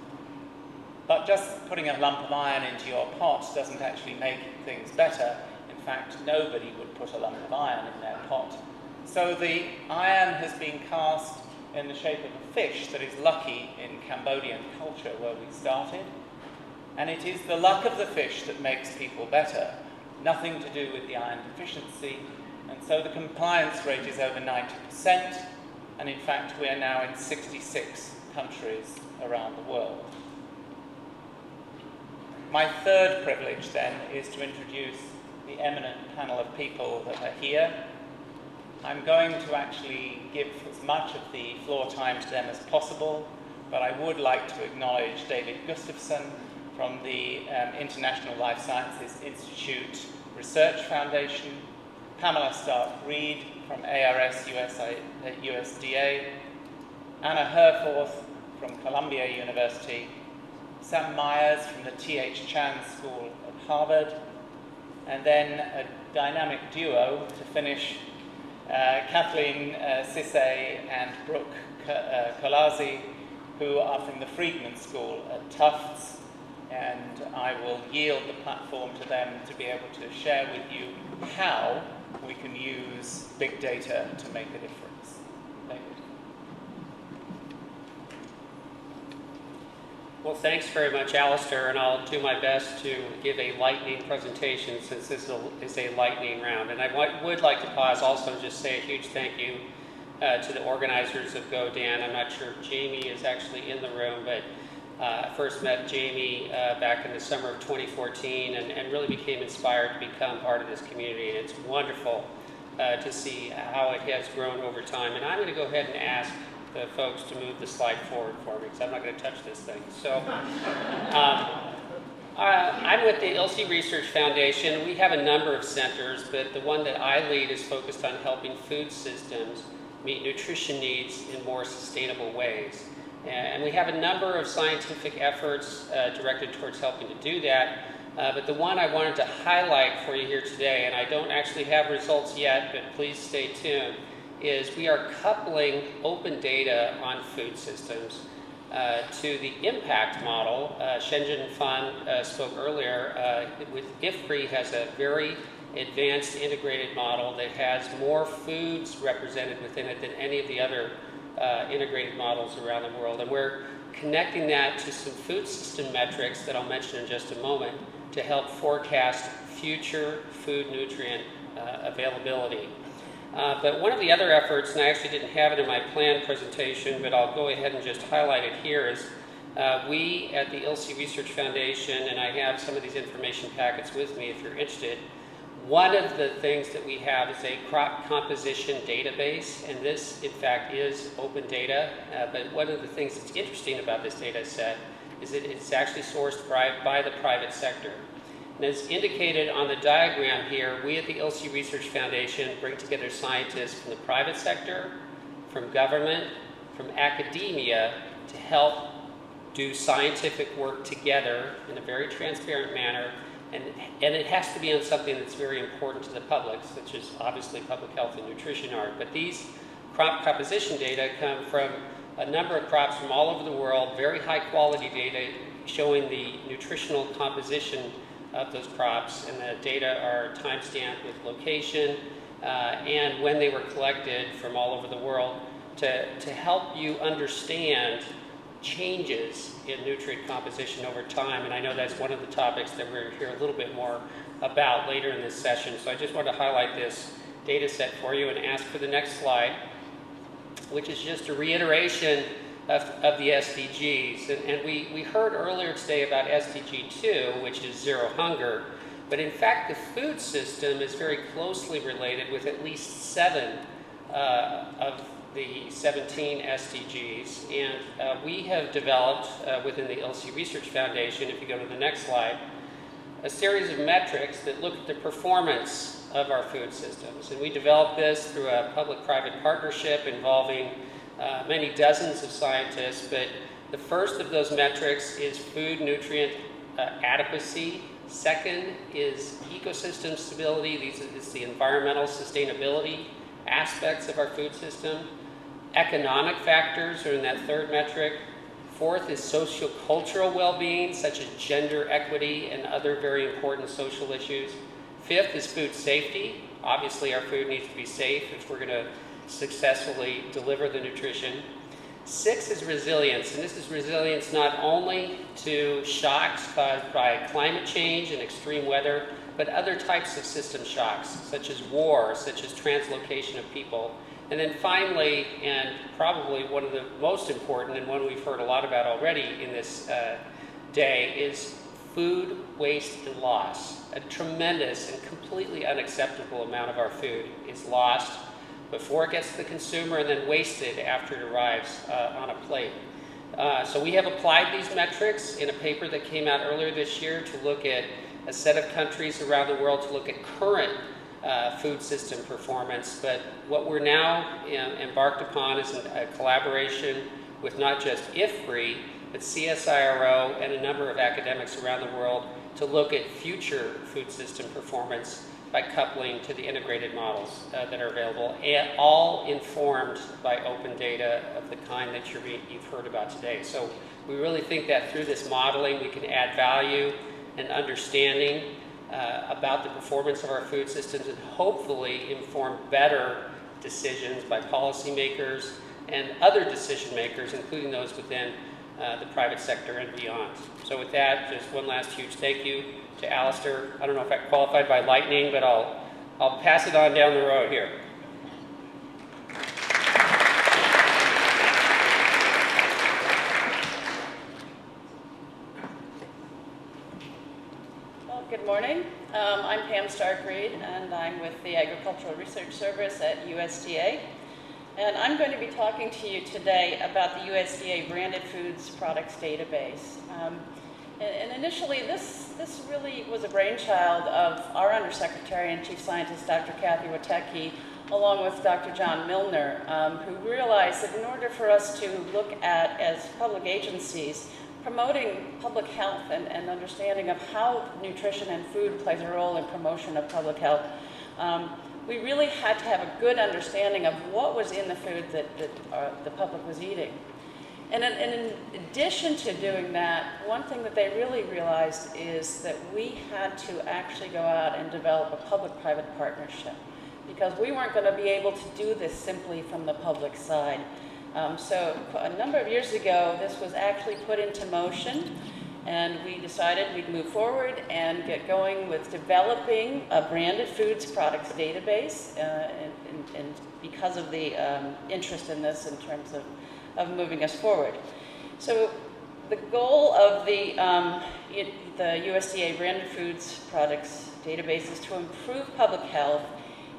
Speaker 4: But just putting a lump of iron into your pot doesn't actually make things better. In fact, nobody would put a lump of iron in their pot. So the iron has been cast in the shape of a fish that is lucky in Cambodian culture, where we started. And it is the luck of the fish that makes people better, nothing to do with the iron deficiency. And so the compliance rate is over 90%, and in fact we are now in 66 countries around the world. My third privilege then is to introduce the eminent panel of people that are here. I'm going to actually give as much of the floor time to them as possible, but I would like to acknowledge David Gustafson from the International Life Sciences Institute Research Foundation, Pamela Stark-Reed from ARS USDA, Anna Herforth from Columbia University, Sam Myers from the T.H. Chan School at Harvard, and then a dynamic duo to finish, Kathleen Sisse and Brooke Kolazi, who are from the Friedman School at Tufts, and I will yield the platform to them to be able to share with you how we can use big data to make a difference. David.
Speaker 5: Well, thanks very much, Alistair, and I'll do my best to give a lightning presentation since this is a lightning round. And I would like to pause also and just say a huge thank you to the organizers of GODAN. I'm not sure if Jamie is actually in the room, but I first met Jamie back in the summer of 2014 and really became inspired to become part of this community. And it's wonderful to see how it has grown over time. And I'm going to go ahead and ask the folks to move the slide forward for me, because I'm not going to touch this thing. So I'm with the ILSI Research Foundation. We have a number of centers, but the one that I lead is focused on helping food systems meet nutrition needs in more sustainable ways. And we have a number of scientific efforts directed towards helping to do that. But the one I wanted to highlight for you here today, and I don't actually have results yet, but please stay tuned, is we are coupling open data on food systems to the impact model. Shenzhen Fan spoke earlier. With IFPRI has a very advanced integrated model that has more foods represented within it than any of the other integrated models around the world. And we're connecting that to some food system metrics that I'll mention in just a moment to help forecast future food nutrient availability. But one of the other efforts, and I actually didn't have it in my planned presentation, but I'll go ahead and just highlight it here, is we at the ILSI Research Foundation, and I have some of these information packets with me if you're interested, one of the things that we have is a crop composition database, and this, in fact, is open data. But one of the things that's interesting about this data set is that it's actually sourced by the private sector. And as indicated on the diagram here, we at the ILSI Research Foundation bring together scientists from the private sector, from government, from academia to help do scientific work together in a very transparent manner. And it has to be on something that's very important to the public, such as obviously public health and nutrition are. But these crop composition data come from a number of crops from all over the world, very high quality data showing the nutritional composition of those crops. And the data are time-stamped with location and when they were collected from all over the world to help you understand changes in nutrient composition over time. And I know that's one of the topics that we're here a little bit more about later in this session. So I just want to highlight this data set for you and ask for the next slide, which is just a reiteration of the SDGs. And we heard earlier today about SDG 2, which is zero hunger. But in fact, the food system is very closely related with at least 7 of the 17 SDGs. And we have developed within the ELSI Research Foundation, if you go to the next slide, a series of metrics that look at the performance of our food systems. And we developed this through a public-private partnership involving many dozens of scientists. But the first of those metrics is food nutrient adequacy. Second is ecosystem stability. These is the environmental sustainability aspects of our food system. Economic factors are in that third metric. Fourth is sociocultural well-being, such as gender equity and other very important social issues. Fifth is food safety. Obviously, our food needs to be safe if we're going to successfully deliver the nutrition. 6 is resilience, and this is resilience not only to shocks caused by climate change and extreme weather, but other types of system shocks, such as war, such as translocation of people. And then finally, and probably one of the most important, and one we've heard a lot about already in this day, is food waste and loss. A tremendous and completely unacceptable amount of our food is lost before it gets to the consumer and then wasted after it arrives on a plate. So we have applied these metrics in a paper that came out earlier this year to look at a set of countries around the world to look at current food system performance. But what we're now embarked upon is a collaboration with not just IFPRI, but CSIRO and a number of academics around the world to look at future food system performance by coupling to the integrated models that are available, and all informed by open data of the kind that you've heard about today. So we really think that through this modeling we can add value and understanding about the performance of our food systems and hopefully inform better decisions by policymakers and other decision makers, including those within the private sector and beyond. So with that, just one last huge thank you to Alistair. I don't know if I qualified by lightning, but I'll pass it on down the road here.
Speaker 6: Well, good morning. I'm Pam Stark-Reed, and I'm with the Agricultural Research Service at USDA. And I'm going to be talking to you today about the USDA Branded Foods Products Database. And initially, this really was a brainchild of our Undersecretary and Chief Scientist, Dr. Kathy Witecki, along with Dr. John Milner, who realized that in order for us to look at, as public agencies, promoting public health and understanding of how nutrition and food plays a role in promotion of public health, we really had to have a good understanding of what was in the food that the public was eating. And in addition to doing that, one thing that they really realized is that we had to actually go out and develop a public-private partnership, because we weren't going to be able to do this simply from the public side. So a number of years ago, this was actually put into motion, and we decided we'd move forward and get going with developing a branded foods products database, and because of the interest in this in terms of moving us forward. So the goal of the USDA Branded Foods Products Database is to improve public health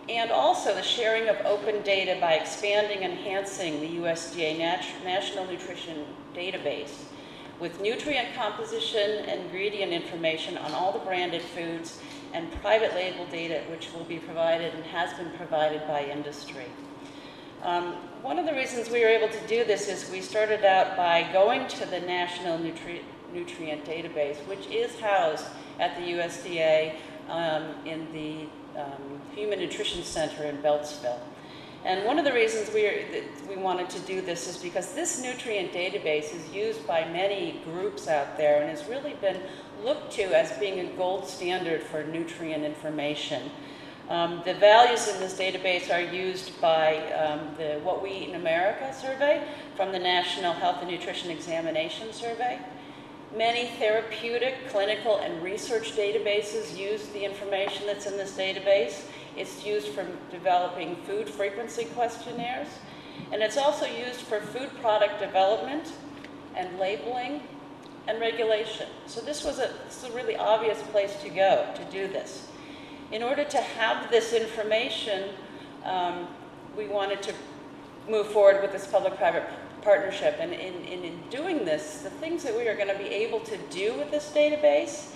Speaker 6: and also the sharing of open data by expanding and enhancing the USDA National Nutrition Database with nutrient composition and ingredient information on all the branded foods and private label data which will be provided and has been provided by industry. One of the reasons we were able to do this is we started out by going to the National Nutrient Database, which is housed at the USDA in the Human Nutrition Center in Beltsville. And one of the reasons we wanted to do this is because this nutrient database is used by many groups out there and has really been looked to as being a gold standard for nutrient information. The values in this database are used by the What We Eat in America survey from the National Health and Nutrition Examination Survey. Many therapeutic, clinical, and research databases use the information that's in this database. It's used for developing food frequency questionnaires, and it's also used for food product development and labeling and regulation. So this is a really obvious place to go to do this. In order to have this information, we wanted to move forward with this public-private partnership. And in doing this, the things that we are going to be able to do with this database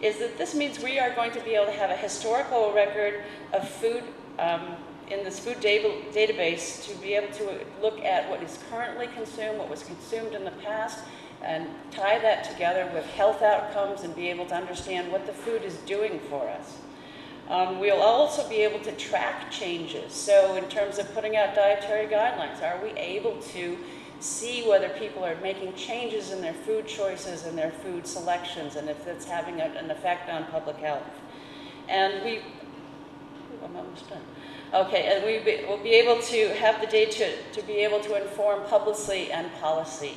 Speaker 6: is that this means we are going to be able to have a historical record of food in this food database, to be able to look at what is currently consumed, what was consumed in the past, and tie that together with health outcomes and be able to understand what the food is doing for us. We'll also be able to track changes. So in terms of putting out dietary guidelines, are we able to see whether people are making changes in their food choices and their food selections, and if that's having an effect on public health? And I'm almost done. Okay, and we'll be able to have the data to be able to inform policy and policy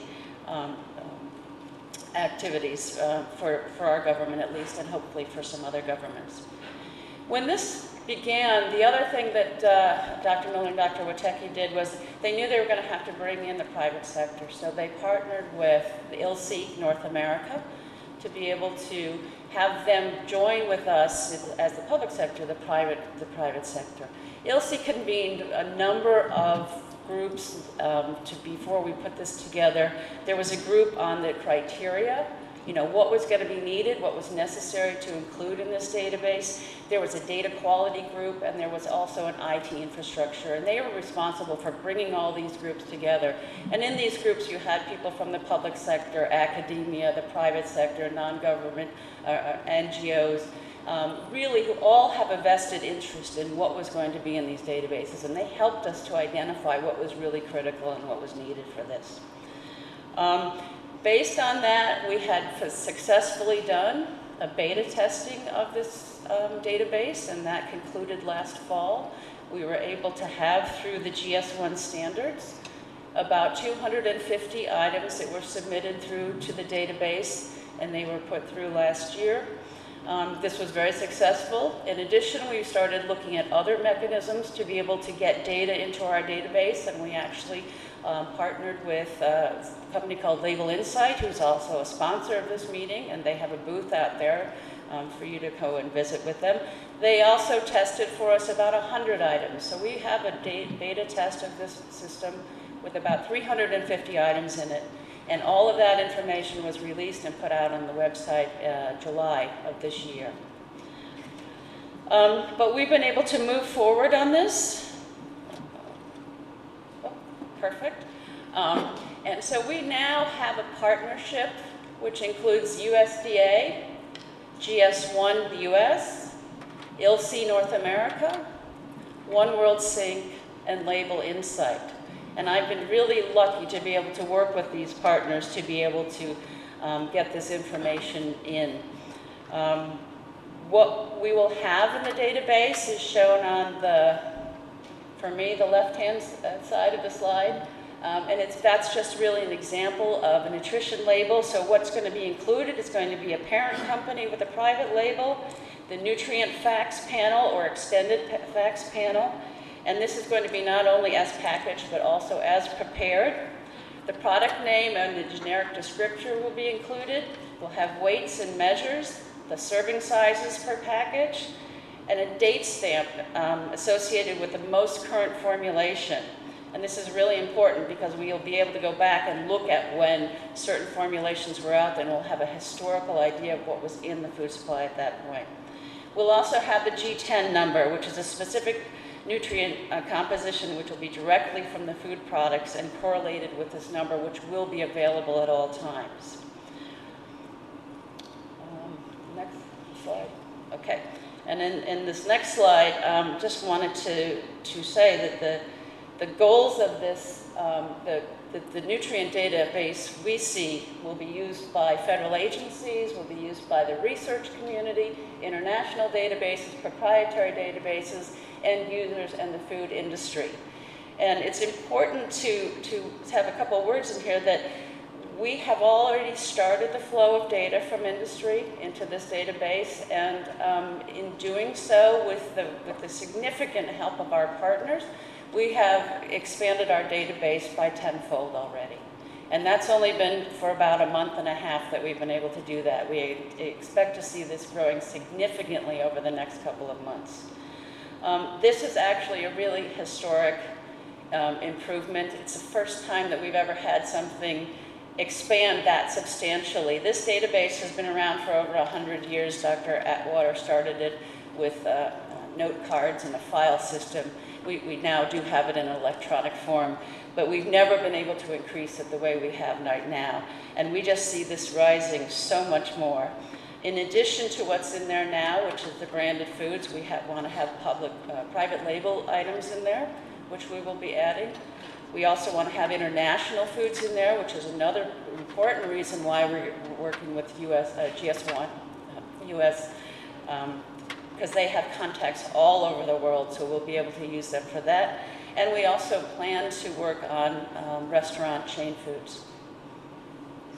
Speaker 6: activities for our government at least, and hopefully for some other governments. When this began, the other thing that Dr. Miller and Dr. Witecki did was they knew they were going to have to bring in the private sector. So they partnered with the ILSI North America to be able to have them join with us as the public sector, the private sector. ILSI convened a number of groups before we put this together. There was a group on the criteria, what was going to be needed, what was necessary to include in this database. There was a data quality group, and there was also an IT infrastructure, and they were responsible for bringing all these groups together. And in these groups, you had people from the public sector, academia, the private sector, non-government, NGOs, really who all have a vested interest in what was going to be in these databases, and they helped us to identify what was really critical and what was needed for this. Based on that, we had successfully done a beta testing of this database, and that concluded last fall. We were able to have, through the GS1 standards, about 250 items that were submitted through to the database, and they were put through last year. This was very successful. In addition, we started looking at other mechanisms to be able to get data into our database, and we actually partnered with a company called Label Insight, who's also a sponsor of this meeting, and they have a booth out there for you to go and visit with them. They also tested for us about 100 items. So we have a beta test of this system with about 350 items in it. And all of that information was released and put out on the website July of this year. But we've been able to move forward on this. Oh, perfect. And so we now have a partnership which includes USDA, GS1 the US, ILSI North America, One World Sync, and Label Insight. And I've been really lucky to be able to work with these partners to be able to get this information in. What we will have in the database is shown on for me, the left-hand side of the slide. And that's just really an example of a nutrition label. So what's going to be included is going to be a parent company with a private label, the nutrient facts panel or extended facts panel. And this is going to be not only as packaged, but also as prepared. The product name and the generic descriptor will be included. We'll have weights and measures, the serving sizes per package, and a date stamp associated with the most current formulation. And this is really important because we'll be able to go back and look at when certain formulations were out, and we'll have a historical idea of what was in the food supply at that point. We'll also have the G10 number, which is a specific nutrient composition which will be directly from the food products and correlated with this number, which will be available at all times. Next slide. Okay. And in this next slide, just wanted to say that the goals of this, the the nutrient database we see will be used by federal agencies, will be used by the research community, international databases, proprietary databases, end users, and the food industry. And it's important to have a couple of words in here that we have already started the flow of data from industry into this database, and in doing so, with the significant help of our partners, we have expanded our database by tenfold already. And that's only been for about a month and a half that we've been able to do that. We expect to see this growing significantly over the next couple of months. This is actually a really historic improvement. It's the first time that we've ever had something expand that substantially. This database has been around for over 100 years. Dr. Atwater started it with note cards and a file system. We now do have it in electronic form, but we've never been able to increase it the way we have right now. And we just see this rising so much more. In addition to what's in there now, which is the branded foods, we want to have private label items in there, which we will be adding. We also want to have international foods in there, which is another important reason why we're working with GS1, because they have contacts all over the world, so we'll be able to use them for that. And we also plan to work on restaurant chain foods.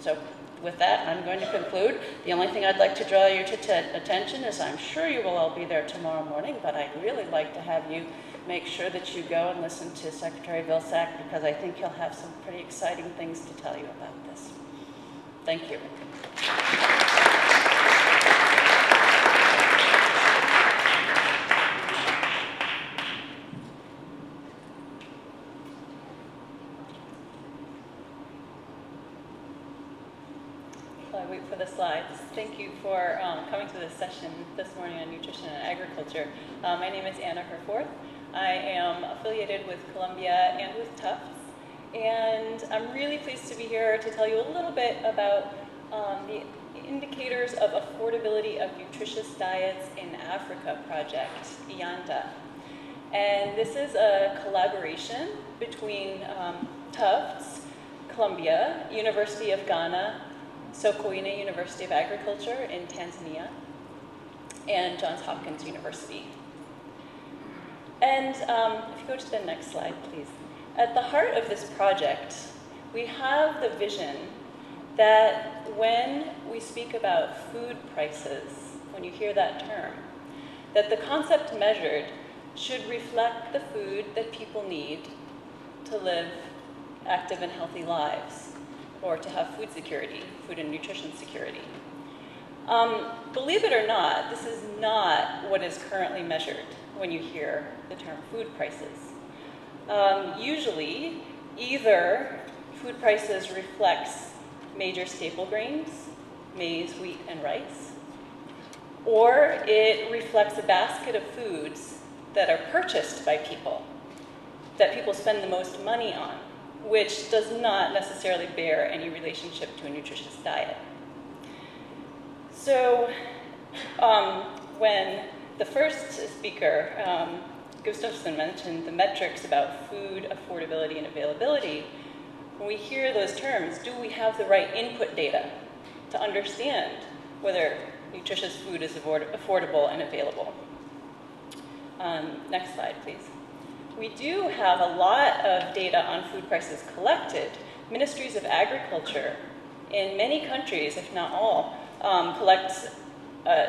Speaker 6: So with that, I'm going to conclude. The only thing I'd like to draw your attention is I'm sure you will all be there tomorrow morning, but I'd really like to have you make sure that you go and listen to Secretary Vilsack, because I think he'll have some pretty exciting things to tell you about this. Thank you.
Speaker 7: While I wait for the slides, thank you for coming to this session this morning on nutrition and agriculture. My name is Anna Herforth. I am affiliated with Columbia and with Tufts, and I'm really pleased to be here to tell you a little bit about the Indicators of Affordability of Nutritious Diets in Africa project, IANDA. And this is a collaboration between Tufts, Columbia, University of Ghana, Sokoine University of Agriculture in Tanzania, and Johns Hopkins University. And if you go to the next slide, please. At the heart of this project, we have the vision that when we speak about food prices, when you hear that term, that the concept measured should reflect the food that people need to live active and healthy lives, or to have food security, food and nutrition security. Believe it or not, this is not what is currently measured when you hear the term food prices. Usually, either food prices reflects major staple grains, maize, wheat, and rice, or it reflects a basket of foods that are purchased by people, that people spend the most money on, which does not necessarily bear any relationship to a nutritious diet. So when the first speaker, Gustafsson, mentioned the metrics about food affordability and availability, when we hear those terms, do we have the right input data to understand whether nutritious food is affordable and available? Next slide, please. We do have a lot of data on food prices collected. Ministries of Agriculture in many countries, if not all, collects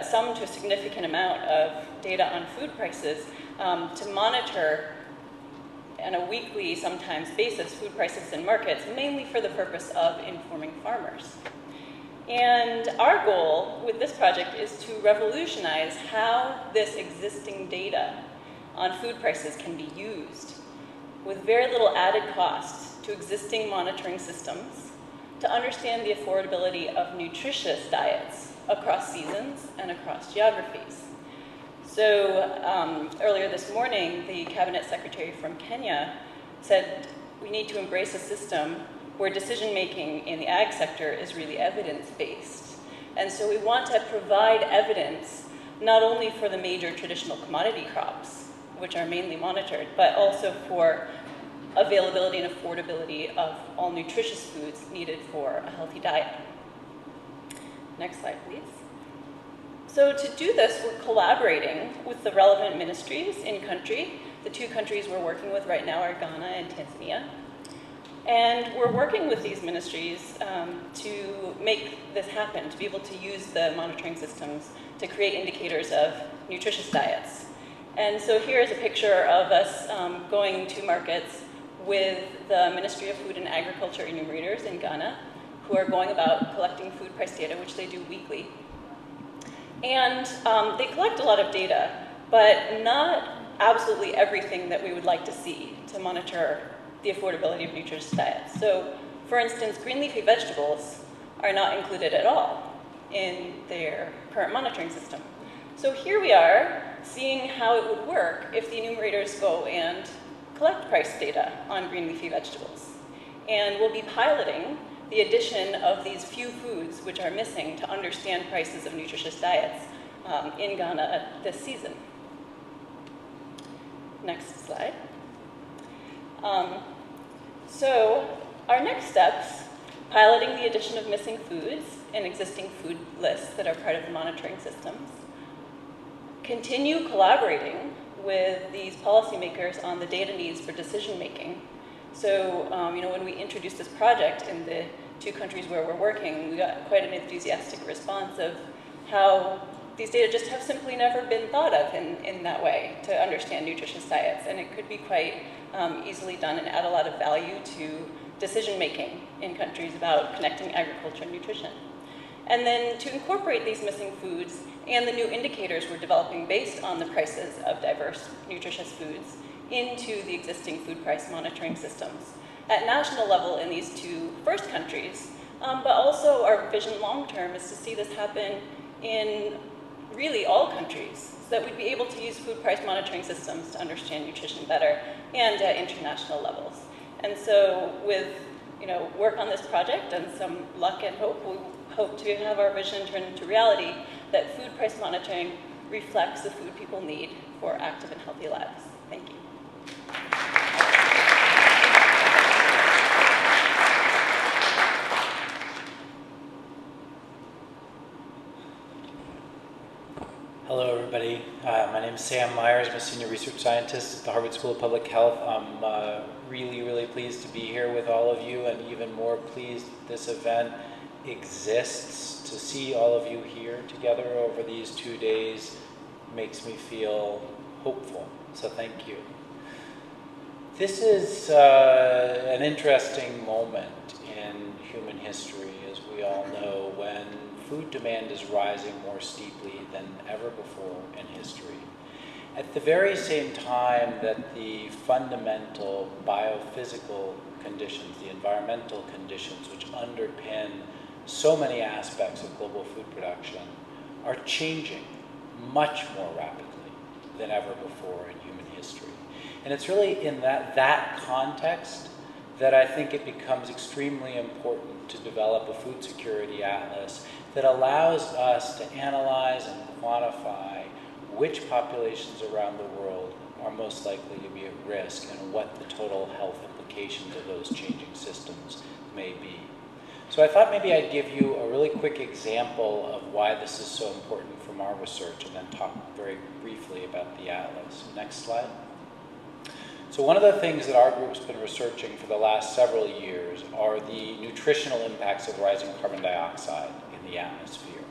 Speaker 7: some to a significant amount of data on food prices to monitor on a weekly, sometimes basis, food prices in markets, mainly for the purpose of informing farmers. And our goal with this project is to revolutionize how this existing data on food prices can be used with very little added cost to existing monitoring systems to understand the affordability of nutritious diets across seasons and across geographies. So earlier this morning, the Cabinet Secretary from Kenya said we need to embrace a system where decision-making in the ag sector is really evidence-based. And so we want to provide evidence not only for the major traditional commodity crops, which are mainly monitored, but also for availability and affordability of all nutritious foods needed for a healthy diet. Next slide, please. So to do this, we're collaborating with the relevant ministries in country. The two countries we're working with right now are Ghana and Tanzania. And we're working with these ministries to make this happen, to be able to use the monitoring systems to create indicators of nutritious diets. And so here is a picture of us going to markets with the Ministry of Food and Agriculture enumerators in Ghana, who are going about collecting food price data, which they do weekly. And they collect a lot of data, but not absolutely everything that we would like to see to monitor the affordability of nutritious diets. So, for instance, green leafy vegetables are not included at all in their current monitoring system. So here we are seeing how it would work if the enumerators go and collect price data on green leafy vegetables. And we'll be piloting the addition of these few foods which are missing to understand prices of nutritious diets in Ghana this season. Next slide. So our next steps, piloting the addition of missing foods in existing food lists that are part of the monitoring systems, continue collaborating with these policymakers on the data needs for decision making. So, when we introduced this project in the two countries where we're working, we got quite an enthusiastic response of how these data just have simply never been thought of in that way to understand nutritious diets. And it could be quite easily done and add a lot of value to decision making in countries about connecting agriculture and nutrition. And then to incorporate these missing foods and the new indicators we're developing based on the prices of diverse nutritious foods into the existing food price monitoring systems at national level in these two first countries. But also our vision long term is to see this happen in really all countries, so that we'd be able to use food price monitoring systems to understand nutrition better and at international levels. And so with work on this project and some luck and hope, we hope to have our vision turn into reality, that food price monitoring reflects the food people need for active and healthy lives. Thank you.
Speaker 8: Hello, everybody. My name is Sam Myers. I'm a senior research scientist at the Harvard School of Public Health. I'm really pleased to be here with all of you, and even more pleased this event exists. To see all of you here together over these 2 days makes me feel hopeful, so thank you. This is an interesting moment in human history, as we all know, when food demand is rising more steeply than ever before in history. At the very same time that the fundamental biophysical conditions, the environmental conditions which underpin so many aspects of global food production are changing much more rapidly than ever before in human history. And it's really in that context that I think it becomes extremely important to develop a food security atlas that allows us to analyze and quantify which populations around the world are most likely to be at risk and what the total health implications of those changing systems may be. So I thought maybe I'd give you a really quick example of why this is so important from our research, and then talk very briefly about the atlas. Next slide. So one of the things that our group's been researching for the last several years are the nutritional impacts of rising carbon dioxide in the atmosphere.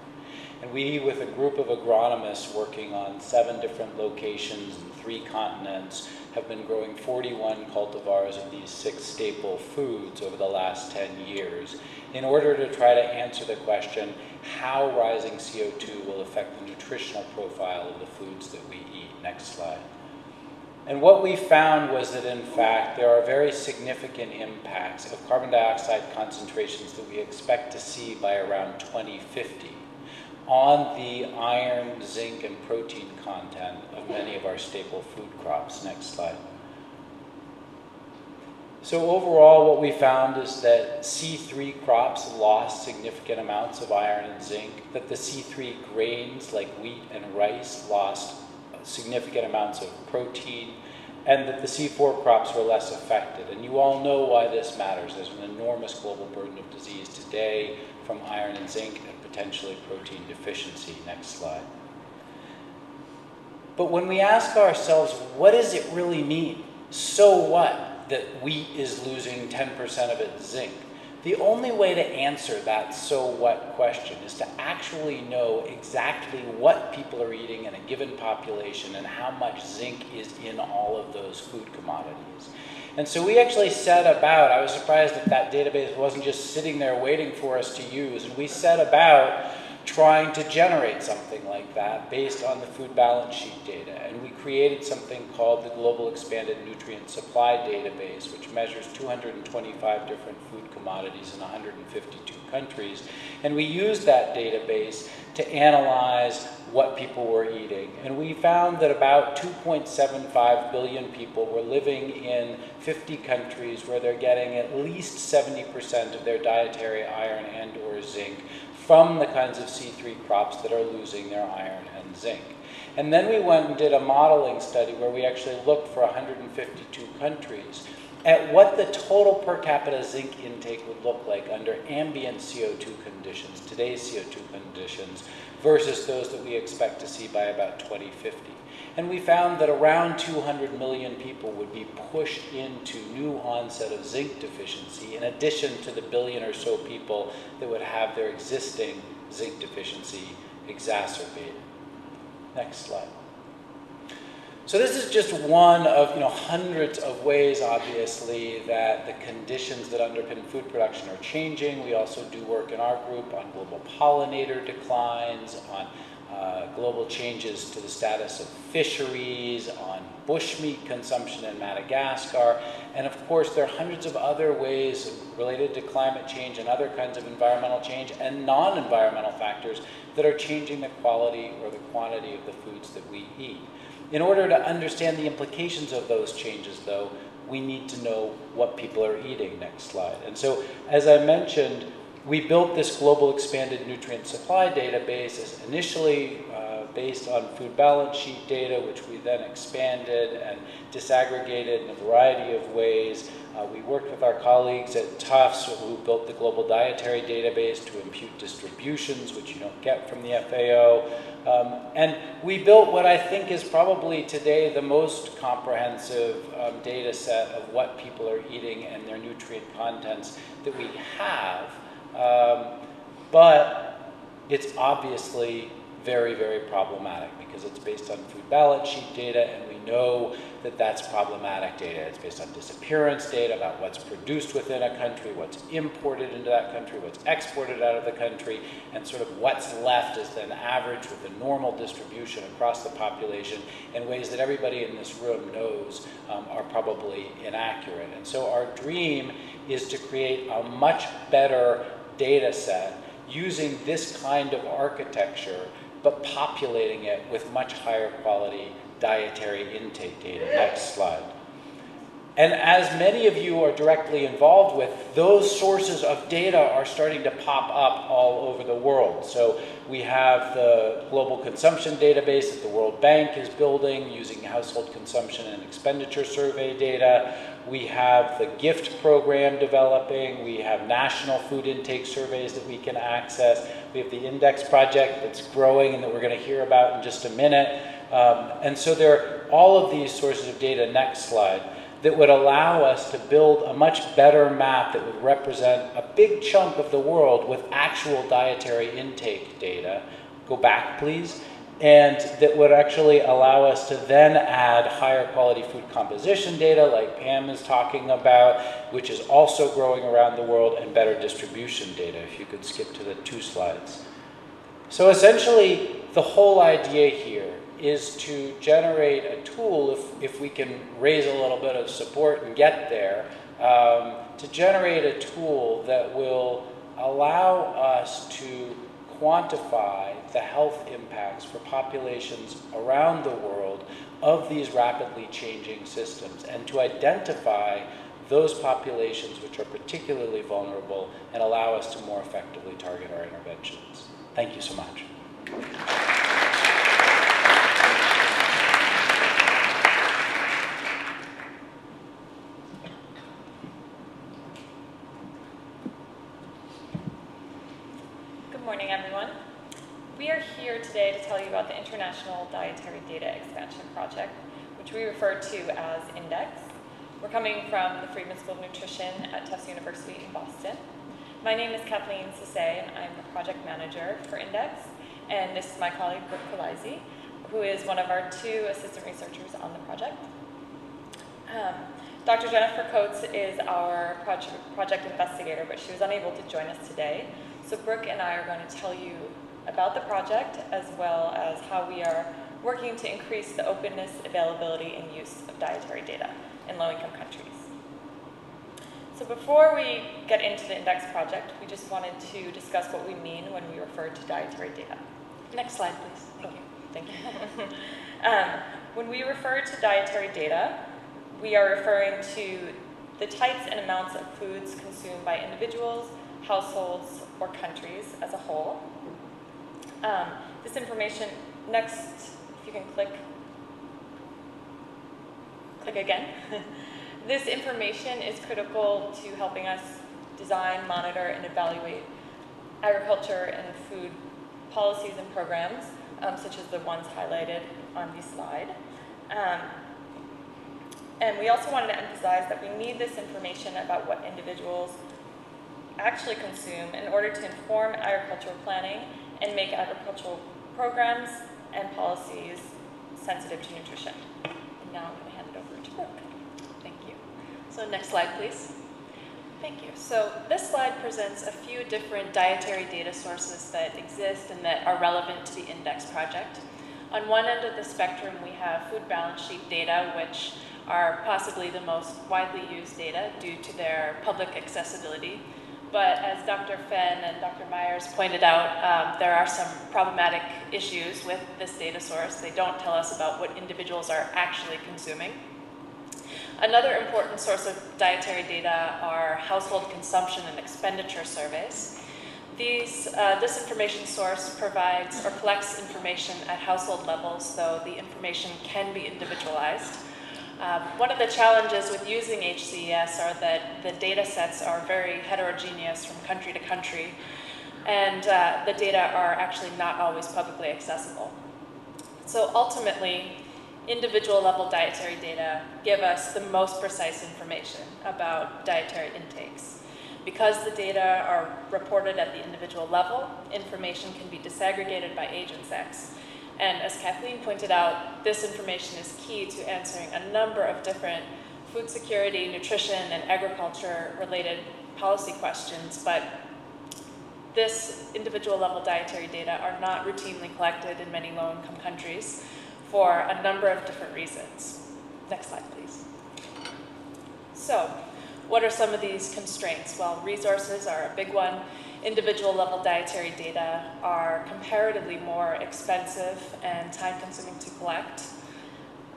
Speaker 8: And we, with a group of agronomists working on 7 different locations in 3 continents, have been growing 41 cultivars of these 6 staple foods over the last 10 years in order to try to answer the question how rising CO2 will affect the nutritional profile of the foods that we eat. Next slide. And what we found was that, in fact, there are very significant impacts of carbon dioxide concentrations that we expect to see by around 2050 on the iron, zinc, and protein content of many of our staple food crops. Next slide. So overall, what we found is that C3 crops lost significant amounts of iron and zinc, that the C3 grains like wheat and rice lost significant amounts of protein, and that the C4 crops were less affected. And you all know why this matters. There's an enormous global burden of disease today from iron and zinc and potentially protein deficiency. Next slide. But when we ask ourselves, what does it really mean? So what that wheat is losing 10% of its zinc? The only way to answer that so what question is to actually know exactly what people are eating in a given population and how much zinc is in all of those food commodities. And so we actually set about, I was surprised that that database wasn't just sitting there waiting for us to use, and we set about trying to generate something like that based on the food balance sheet data. And we created something called the Global Expanded Nutrient Supply Database, which measures 225 different food commodities in 152 countries. And we used that database to analyze what people were eating. And we found that about 2.75 billion people were living in 50 countries where they're getting at least 70% of their dietary iron and or zinc from the kinds of C3 crops that are losing their iron and zinc. And then we went and did a modeling study where we actually looked for 152 countries at what the total per capita zinc intake would look like under ambient CO2 conditions, today's CO2 conditions, versus those that we expect to see by about 2050. And we found that around 200 million people would be pushed into new onset of zinc deficiency, in addition to the billion or so people that would have their existing zinc deficiency exacerbated. Next slide. So this is just one of hundreds of ways, obviously, that the conditions that underpin food production are changing. We also do work in our group on global pollinator declines, on global changes to the status of fisheries, on bushmeat consumption in Madagascar, and of course there are hundreds of other ways related to climate change and other kinds of environmental change and non-environmental factors that are changing the quality or the quantity of the foods that we eat. In order to understand the implications of those changes, though, we need to know what people are eating. Next slide. And so, as I mentioned, we built this global expanded nutrient supply database initially based on food balance sheet data, which we then expanded and disaggregated in a variety of ways. We worked with our colleagues at Tufts who built the global dietary database to impute distributions, which you don't get from the FAO. And we built what I think is probably today the most comprehensive data set of what people are eating and their nutrient contents that we have. But it's obviously very, very problematic because it's based on food balance sheet data, and we know that that's problematic data. It's based on disappearance data about what's produced within a country, what's imported into that country, what's exported out of the country, and sort of what's left is then averaged with a normal distribution across the population in ways that everybody in this room knows are probably inaccurate. And so our dream is to create a much better data set using this kind of architecture, but populating it with much higher quality dietary intake data. Next slide. And as many of you are directly involved with, those sources of data are starting to pop up all over the world. So we have the global consumption database that the World Bank is building using household consumption and expenditure survey data. We have the GIFT program developing. We have national food intake surveys that we can access. We have the index project that's growing and that we're going to hear about in just a minute. And so there are all of these sources of data, next slide, that would allow us to build a much better map that would represent a big chunk of the world with actual dietary intake data. Go back, please. And that would actually allow us to then add higher quality food composition data like Pam is talking about, which is also growing around the world, and better distribution data. If you could skip to the 2 slides. So essentially, the whole idea here is to generate a tool, if we can raise a little bit of support and get there, to generate a tool that will allow us to quantify the health impacts for populations around the world of these rapidly changing systems, and to identify those populations which are particularly vulnerable and allow us to more effectively target our interventions. Thank you so much.
Speaker 9: morning, everyone. We are here today to tell you about the International Dietary Data Expansion Project, which we refer to as INDEX. We're coming from the Friedman School of Nutrition at Tufts University in Boston. My name is Kathleen Sase, and I'm the project manager for INDEX. And this is my colleague, Brooke Kalaisi, who is one of our 2 assistant researchers on the project. Dr. Jennifer Coates is our project investigator, but she was unable to join us today. So Brooke and I are going to tell you about the project, as well as how we are working to increase the openness, availability, and use of dietary data in low-income countries. So before we get into the INDEX project, we just wanted to discuss what we mean when we refer to dietary data. Next slide, please. Thank you. When we refer to dietary data, we are referring to the types and amounts of foods consumed by individuals, households, or countries as a whole. This information, next, if you can click again. This information is critical to helping us design, monitor, and evaluate agriculture and food policies and programs, such as the ones highlighted on the slide. And we also wanted to emphasize that we need this information about what individuals actually consume in order to inform agricultural planning and make agricultural programs and policies sensitive to nutrition. And now I'm going to hand it over to Brooke. Thank you. So next slide, please. Thank you. So this slide presents a few different dietary data sources that exist and that are relevant to the INDEX project. On one end of the spectrum, we have food balance sheet data, which are possibly the most widely used data due to their public accessibility. But as Dr. Fenn and Dr. Myers pointed out, there are some problematic issues with this data source. They don't tell us about what individuals are actually consuming. Another important source of dietary data are household consumption and expenditure surveys. This information source provides or collects information at household levels, so the information can be individualized. One of the challenges with using HCES are that the data sets are very heterogeneous from country to country, and the data are actually not always publicly accessible. So ultimately, individual level dietary data give us the most precise information about dietary intakes. Because the data are reported at the individual level, information can be disaggregated by age and sex. And as Kathleen pointed out, this information is key to answering a number of different food security, nutrition, and agriculture-related policy questions, but this individual level dietary data are not routinely collected in many low-income countries for a number of different reasons. Next slide, please. So, what are some of these constraints? Well, resources are a big one. Individual level dietary data are comparatively more expensive and time-consuming to collect.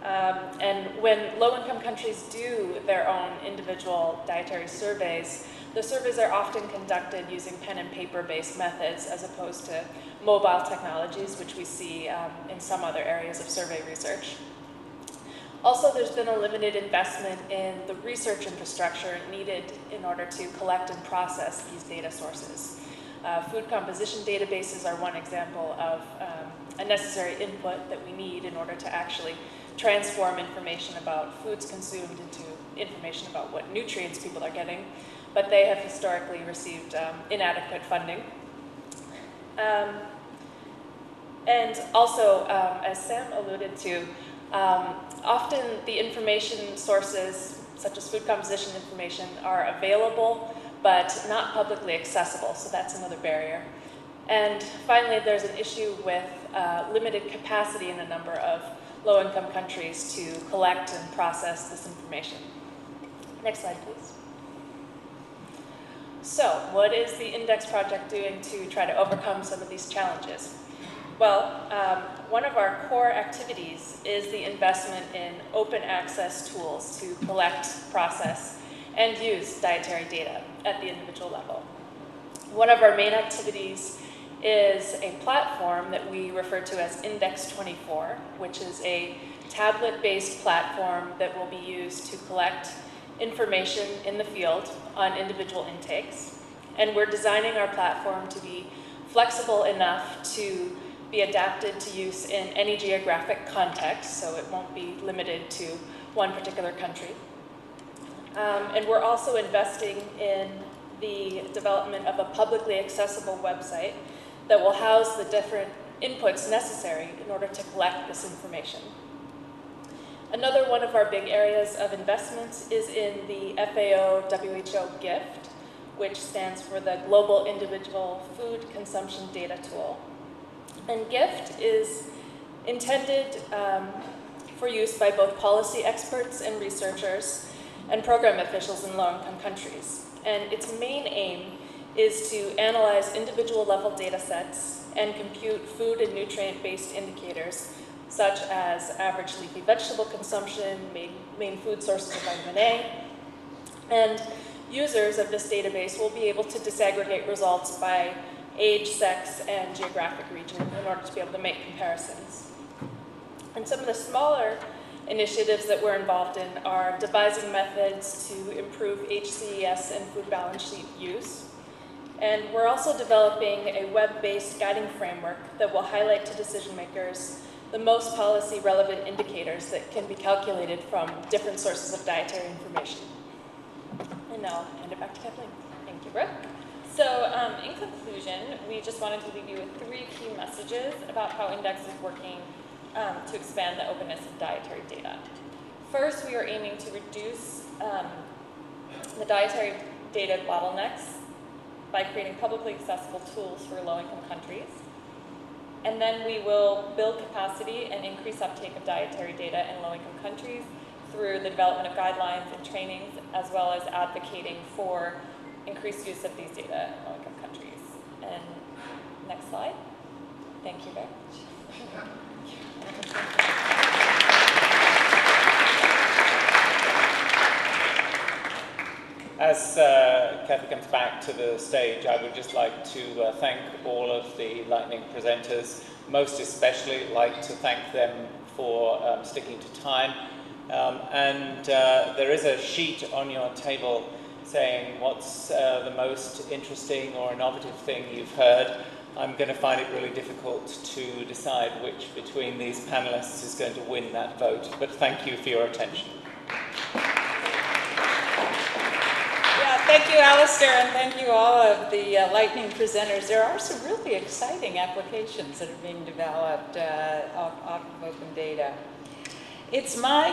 Speaker 9: And when low-income countries do their own individual dietary surveys, the surveys are often conducted using pen and paper-based methods as opposed to mobile technologies, which we see in some other areas of survey research. Also, there's been a limited investment in the research infrastructure needed in order to collect and process these data sources. Food composition databases are one example of a necessary input that we need in order to actually transform information about foods consumed into information about what nutrients people are getting, but they have historically received inadequate funding. And also, as Sam alluded to, often the information sources, such as food composition information, are available but not publicly accessible, so that's another barrier. And finally, there's an issue with limited capacity in a number of low-income countries to collect and process this information. Next slide, please. So, what is the INDEX project doing to try to overcome some of these challenges? Well, one of our core activities is the investment in open access tools to collect, process, and use dietary data at the individual level. One of our main activities is a platform that we refer to as Index 24, which is a tablet-based platform that will be used to collect information in the field on individual intakes. And we're designing our platform to be flexible enough to be adapted to use in any geographic context, so it won't be limited to one particular country. And we're also investing in the development of a publicly accessible website that will house the different inputs necessary in order to collect this information. Another one of our big areas of investments is in the FAO-WHO GIFT, which stands for the Global Individual Food Consumption Data Tool. And GIFT is intended for use by both policy experts and researchers and program officials in low-income countries. And its main aim is to analyze individual level data sets and compute food and nutrient-based indicators such as average leafy vegetable consumption, main food sources of vitamin A, and users of this database will be able to disaggregate results by age, sex, and geographic region in order to be able to make comparisons. And some of the smaller initiatives that we're involved in are devising methods to improve HCES and food balance sheet use. And we're also developing a web-based guiding framework that will highlight to decision makers the most policy relevant indicators that can be calculated from different sources of dietary information. And now I'll hand it back to Kathleen. Thank you, Brooke. So in conclusion, we just wanted to leave you with 3 key messages about how Index is working to expand the openness of dietary data. First, we are aiming to reduce the dietary data bottlenecks by creating publicly accessible tools for low-income countries. And then we will build capacity and increase uptake of dietary data in low-income countries through the development of guidelines and trainings, as well as advocating for increased use of these data in low-income countries. And next slide. Thank you very much.
Speaker 4: As Kathy comes back to the stage, I would just like to thank all of the Lightning presenters, most especially like to thank them for sticking to time. And there is a sheet on your table saying what's the most interesting or innovative thing you've heard. I'm going to find it really difficult to decide which between these panelists is going to win that vote, but thank you for your attention.
Speaker 1: Thank you, Alistair, and thank you all of the Lightning presenters. There are some really exciting applications that are being developed off of open data. It's my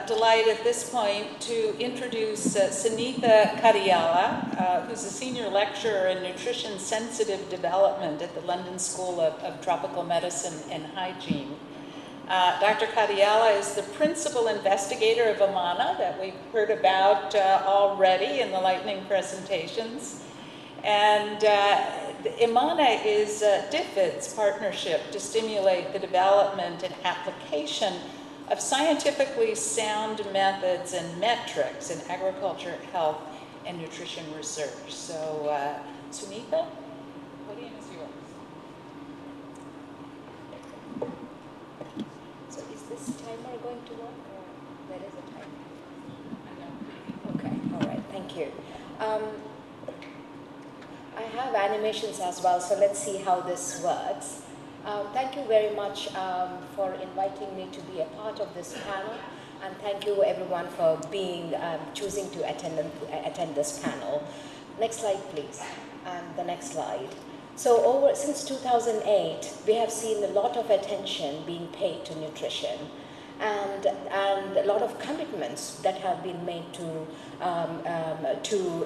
Speaker 1: delight at this point to introduce Sunitha Kadiyala, who's a senior lecturer in nutrition-sensitive development at the London School of Tropical Medicine and Hygiene. Dr. Kadiyala is the principal investigator of Amana that we've heard about already in the Lightning presentations. And Amana is DFID's partnership to stimulate the development and application of scientifically sound methods and metrics in agriculture, health, and nutrition research. So, Sunitha, podium is yours.
Speaker 10: So is this timer going to work, or there is a timer? Okay, all right, thank you. I have animations as well, so let's see how this works. Thank you very much for inviting me to be a part of this panel, and thank you everyone for choosing to attend this panel. Next slide, please, and the next slide. So since 2008, we have seen a lot of attention being paid to nutrition, and a lot of commitments that have been made to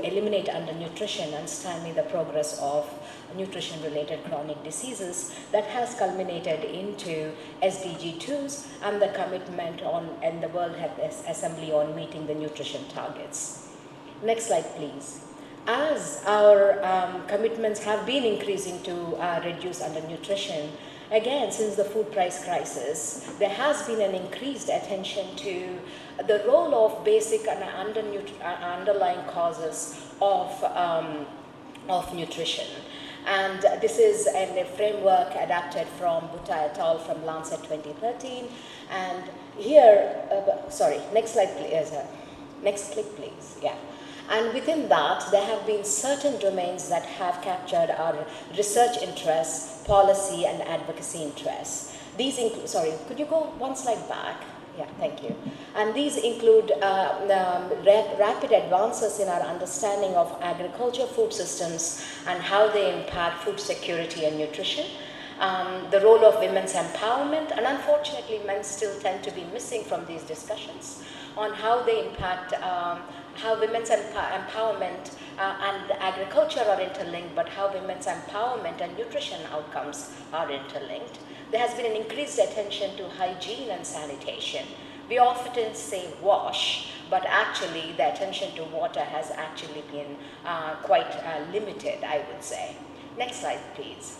Speaker 10: eliminate undernutrition and stymie the progress of nutrition-related chronic diseases that has culminated into SDG 2s and the commitment and the World Health Assembly on meeting the nutrition targets. Next slide, please. As our commitments have been increasing to reduce undernutrition, again, since the food price crisis, there has been an increased attention to the role of basic and underlying causes of nutrition. And this is a framework adapted from Butta et al. From Lancet 2013. And here, sorry, next slide, please. Next click, please. Yeah. And within that, there have been certain domains that have captured our research interests, policy and advocacy interests. These include, sorry, could you go one slide back? Yeah, thank you. And these include rapid advances in our understanding of agriculture, food systems, and how they impact food security and nutrition. The role of women's empowerment, and unfortunately men still tend to be missing from these discussions on how they impact, how women's empowerment and agriculture are interlinked, but how women's empowerment and nutrition outcomes are interlinked. There has been an increased attention to hygiene and sanitation. We often say wash, but actually the attention to water has actually been quite limited, I would say. Next slide, please.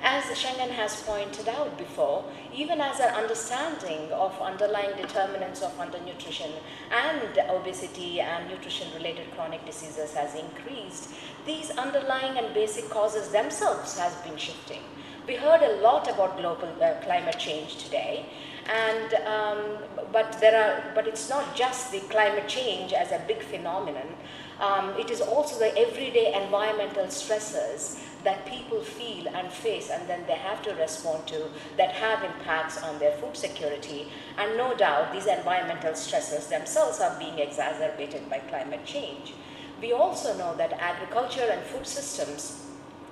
Speaker 10: As Shengen has pointed out before, even as our understanding of underlying determinants of undernutrition and obesity and nutrition-related chronic diseases has increased, these underlying and basic causes themselves has been shifting. We heard a lot about global climate change today, and but it's not just the climate change as a big phenomenon. It is also the everyday environmental stressors that people feel and face, and then they have to respond to, that have impacts on their food security. And no doubt these environmental stresses themselves are being exacerbated by climate change. We also know that agriculture and food systems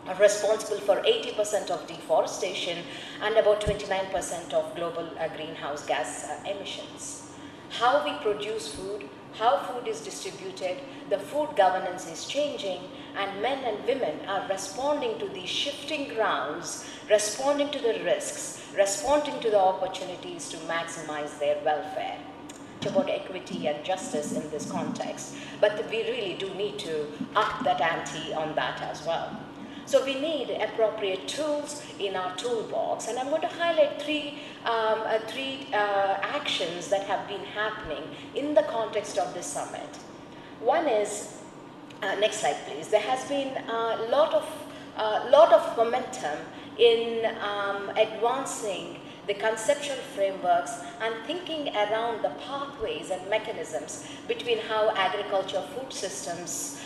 Speaker 10: are responsible for 80% of deforestation and about 29% of global greenhouse gas emissions. How we produce food, how food is distributed, the food governance is changing, and men and women are responding to these shifting grounds, responding to the risks, responding to the opportunities to maximize their welfare. It's about equity and justice in this context, but we really do need to up that ante on that as well. So we need appropriate tools in our toolbox, and I'm going to highlight three actions that have been happening in the context of this summit. One is, next slide please, there has been a lot of momentum in advancing the conceptual frameworks and thinking around the pathways and mechanisms between how agriculture food systems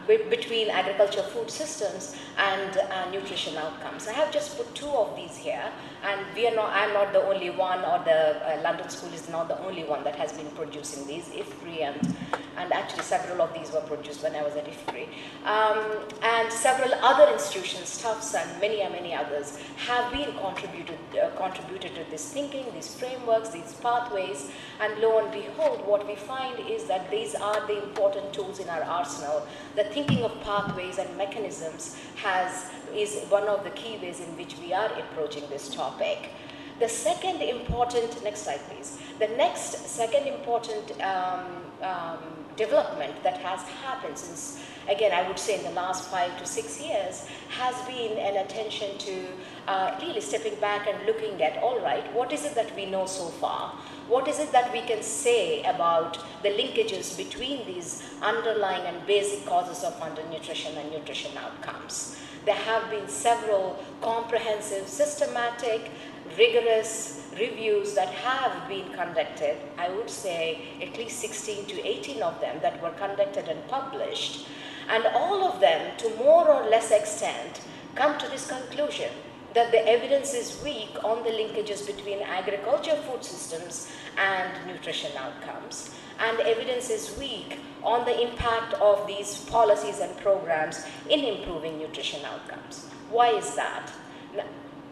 Speaker 10: between agriculture food systems and nutrition outcomes. I have just put two of these here, and I'm not the only one, or the London School is not the only one that has been producing these. IFPRI and actually several of these were produced when I was at IFPRI. And several other institutions, Tufts and many others, have been contributed to this thinking, these frameworks, these pathways, and lo and behold, what we find is that these are the important tools in our arsenal. The thinking of pathways and mechanisms is one of the key ways in which we are approaching this topic. The second important, next slide please, the next second important development that has happened since, again, I would say in the last 5 to 6 years, has been an attention to really stepping back and looking at, all right, what is it that we know so far? What is it that we can say about the linkages between these underlying and basic causes of undernutrition and nutrition outcomes? There have been several comprehensive, systematic, rigorous reviews that have been conducted. I would say at least 16 to 18 of them that were conducted and published. And all of them, to more or less extent, come to this conclusion that the evidence is weak on the linkages between agriculture food systems and nutrition outcomes. And evidence is weak on the impact of these policies and programs in improving nutrition outcomes. Why is that?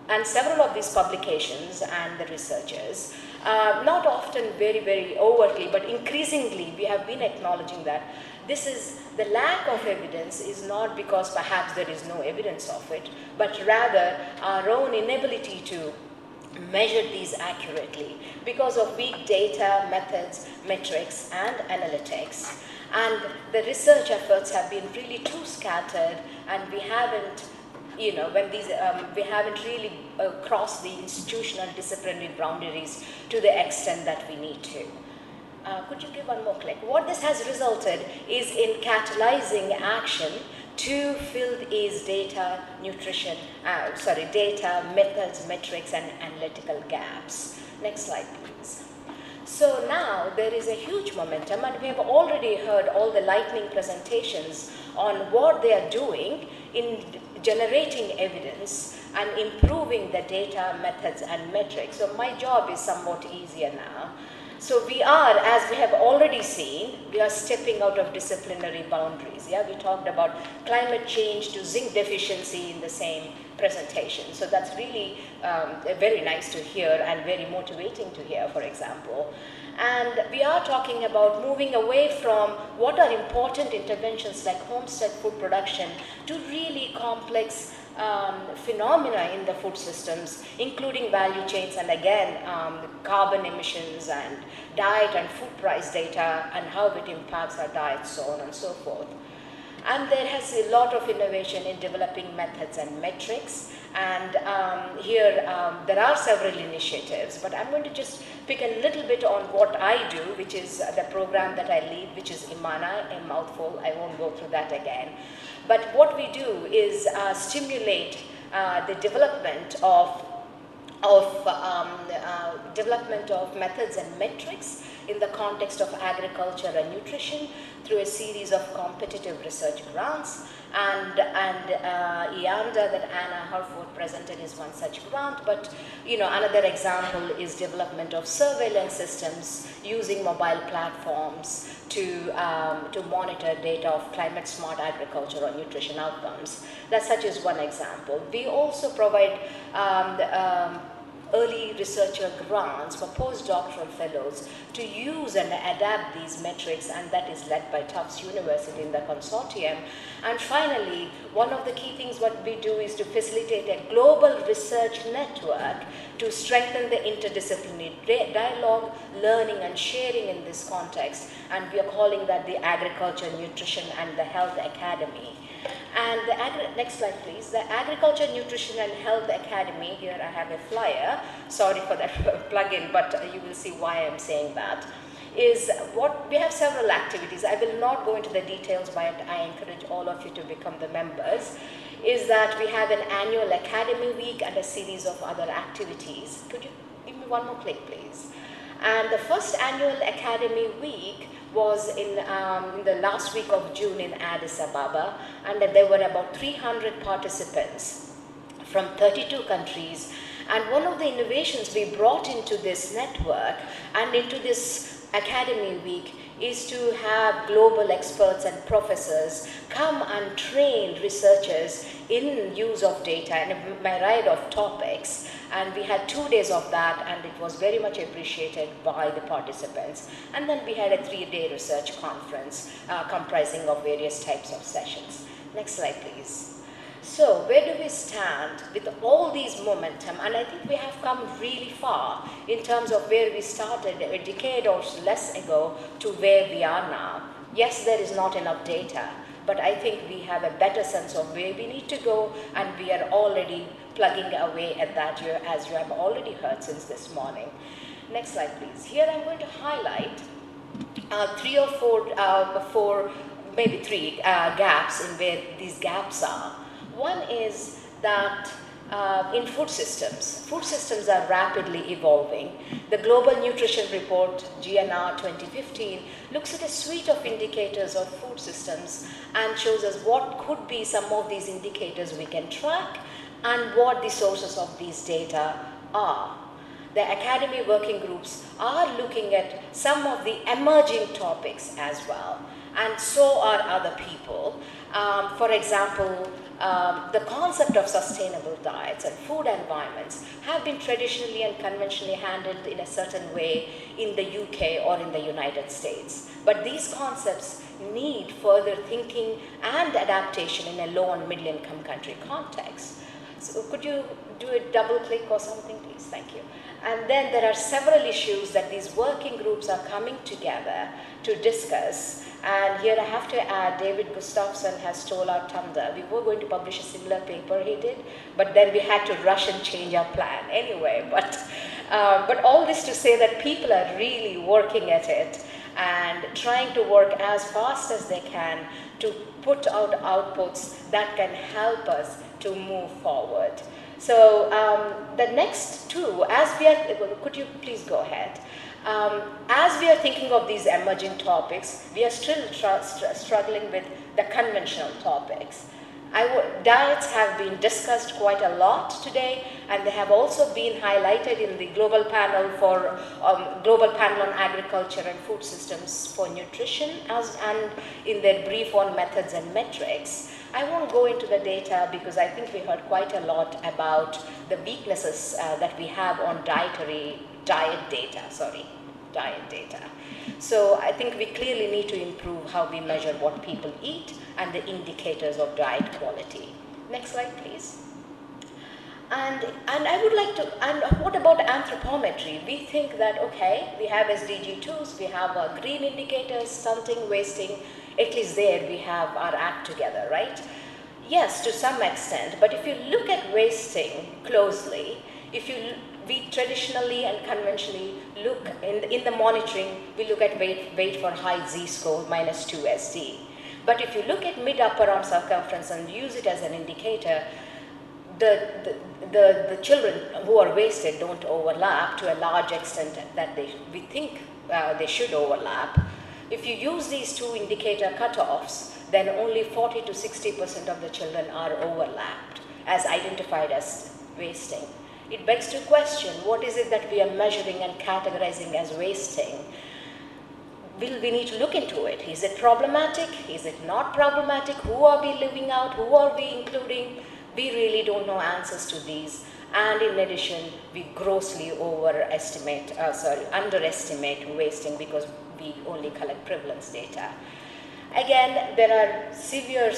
Speaker 10: And several of these publications and the researchers, not often very overtly, but increasingly we have been acknowledging that this is the lack of evidence is not because perhaps there is no evidence of it, but rather our own inability to measure these accurately because of weak data, methods, metrics, and analytics. And the research efforts have been really too scattered, and we haven't, we haven't really crossed the institutional disciplinary boundaries to the extent that we need to. Could you give one more click? What this has resulted is in catalyzing action to fill these data, methods, metrics, and analytical gaps. Next slide, please. So now there is a huge momentum, and we have already heard all the lightning presentations on what they are doing in generating evidence and improving the data methods and metrics. So my job is somewhat easier now. So we are, as we have already seen, we are stepping out of disciplinary boundaries. Yeah, we talked about climate change to zinc deficiency in the same presentation. So that's really very nice to hear and very motivating to hear, for example. And we are talking about moving away from what are important interventions like homestead food production to really complex phenomena in the food systems, including value chains and again, carbon emissions and diet and food price data and how it impacts our diet, so on and so forth. And there has a lot of innovation in developing methods and metrics. And here there are several initiatives, but I'm going to just pick a little bit on what I do, which is the program that I lead, which is Imana, a mouthful. I won't go through that again. But what we do is stimulate the development of methods and metrics in the context of agriculture and nutrition through a series of competitive research grants. And IANDA that Anna Harford presented is one such grant, but another example is development of surveillance systems using mobile platforms to monitor data of climate smart agriculture or nutrition outcomes. That such is one example. We also provide early researcher grants for postdoctoral fellows to use and adapt these metrics, and that is led by Tufts University in the consortium. And finally, one of the key things what we do is to facilitate a global research network to strengthen the interdisciplinary dialogue, learning and sharing in this context, and we are calling that the Agriculture, Nutrition and the Health Academy. And next slide please, the Agriculture, Nutrition and Health Academy, here I have a flyer, sorry for that plug-in, but you will see why I'm saying that, is what, we have several activities. I will not go into the details, but I encourage all of you to become the members, is that we have an annual Academy Week and a series of other activities. Could you give me one more click please? And the first annual Academy Week was in the last week of June in Addis Ababa, and there were about 300 participants from 32 countries. And one of the innovations we brought into this network and into this Academy Week is to have global experts and professors come and train researchers in use of data and a myriad of topics. And we had 2 days of that, and it was very much appreciated by the participants. And then we had a 3-day research conference comprising of various types of sessions. Next slide, please. So where do we stand with all these momentum? And I think we have come really far in terms of where we started a decade or less ago to where we are now. Yes, there is not enough data, but I think we have a better sense of where we need to go, and we are already plugging away at that, as you have already heard since this morning. Next slide, please. Here I'm going to highlight 3 or 4, maybe 3 gaps in where these gaps are. One is that in food systems are rapidly evolving. The Global Nutrition Report, GNR 2015, looks at a suite of indicators of food systems and shows us what could be some of these indicators we can track and what the sources of these data are. The academy working groups are looking at some of the emerging topics as well, and so are other people. For example, the concept of sustainable diets and food environments have been traditionally and conventionally handled in a certain way in the UK or in the United States. But these concepts need further thinking and adaptation in a low and middle income country context. So could you do a double click or something, please? Thank you. And then there are several issues that these working groups are coming together to discuss. And here I have to add, David Gustafsson has stole our thunder. We were going to publish a similar paper he did, but then we had to rush and change our plan anyway. But all this to say that people are really working at it and trying to work as fast as they can to put out outputs that can help us to move forward. So the next 2, as we are, could you please go ahead? As we are thinking of these emerging topics, we are still struggling with the conventional topics. Diets have been discussed quite a lot today, and they have also been highlighted in the global panel on agriculture and food systems for nutrition, and in their brief on methods and metrics. I won't go into the data because I think we heard quite a lot about the weaknesses that we have on diet data. So I think we clearly need to improve how we measure what people eat and the indicators of diet quality. Next slide, please. And I would like to, and what about anthropometry? We think that, okay, we have SDG2s, we have green indicators, stunting, wasting, at least there we have our act together, right? Yes, to some extent, but if you look at wasting closely, we traditionally and conventionally look in the monitoring, we look at weight for high Z-score, -2 SD. But if you look at mid-upper arm circumference and use it as an indicator, the children who are wasted don't overlap to a large extent that we think they should overlap. If you use these two indicator cutoffs, then only 40 to 60% of the children are overlapped as identified as wasting. It begs to question, what is it that we are measuring and categorizing as wasting? We need to look into it. Is it problematic? Is it not problematic? Who are we leaving out? Who are we including? We really don't know answers to these. And in addition, we grossly underestimate wasting because we only collect prevalence data. Again, there are severe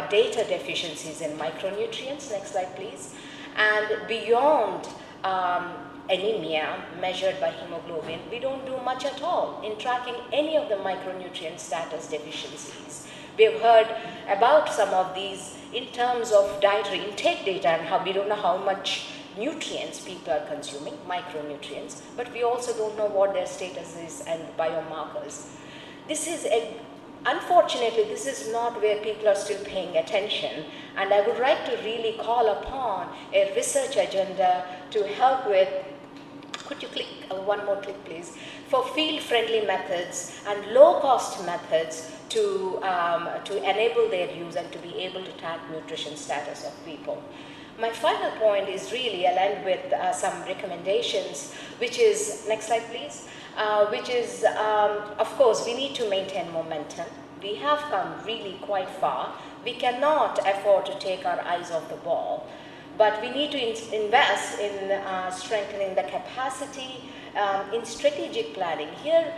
Speaker 10: data deficiencies in micronutrients. Next slide, please. And beyond anemia measured by hemoglobin, we don't do much at all in tracking any of the micronutrient status deficiencies. We have heard about some of these in terms of dietary intake data and how we don't know how much nutrients people are consuming, micronutrients, but we also don't know what their status is and biomarkers. Unfortunately, this is not where people are still paying attention, and I would like to really call upon a research agenda to help with, could you click one more click please, for field-friendly methods and low-cost methods to enable their use and to be able to track nutrition status of people. My final point is really aligned with some recommendations, which is, next slide please, of course, we need to maintain momentum. We have come really quite far. We cannot afford to take our eyes off the ball, but we need to invest in strengthening the capacity in strategic planning. Here,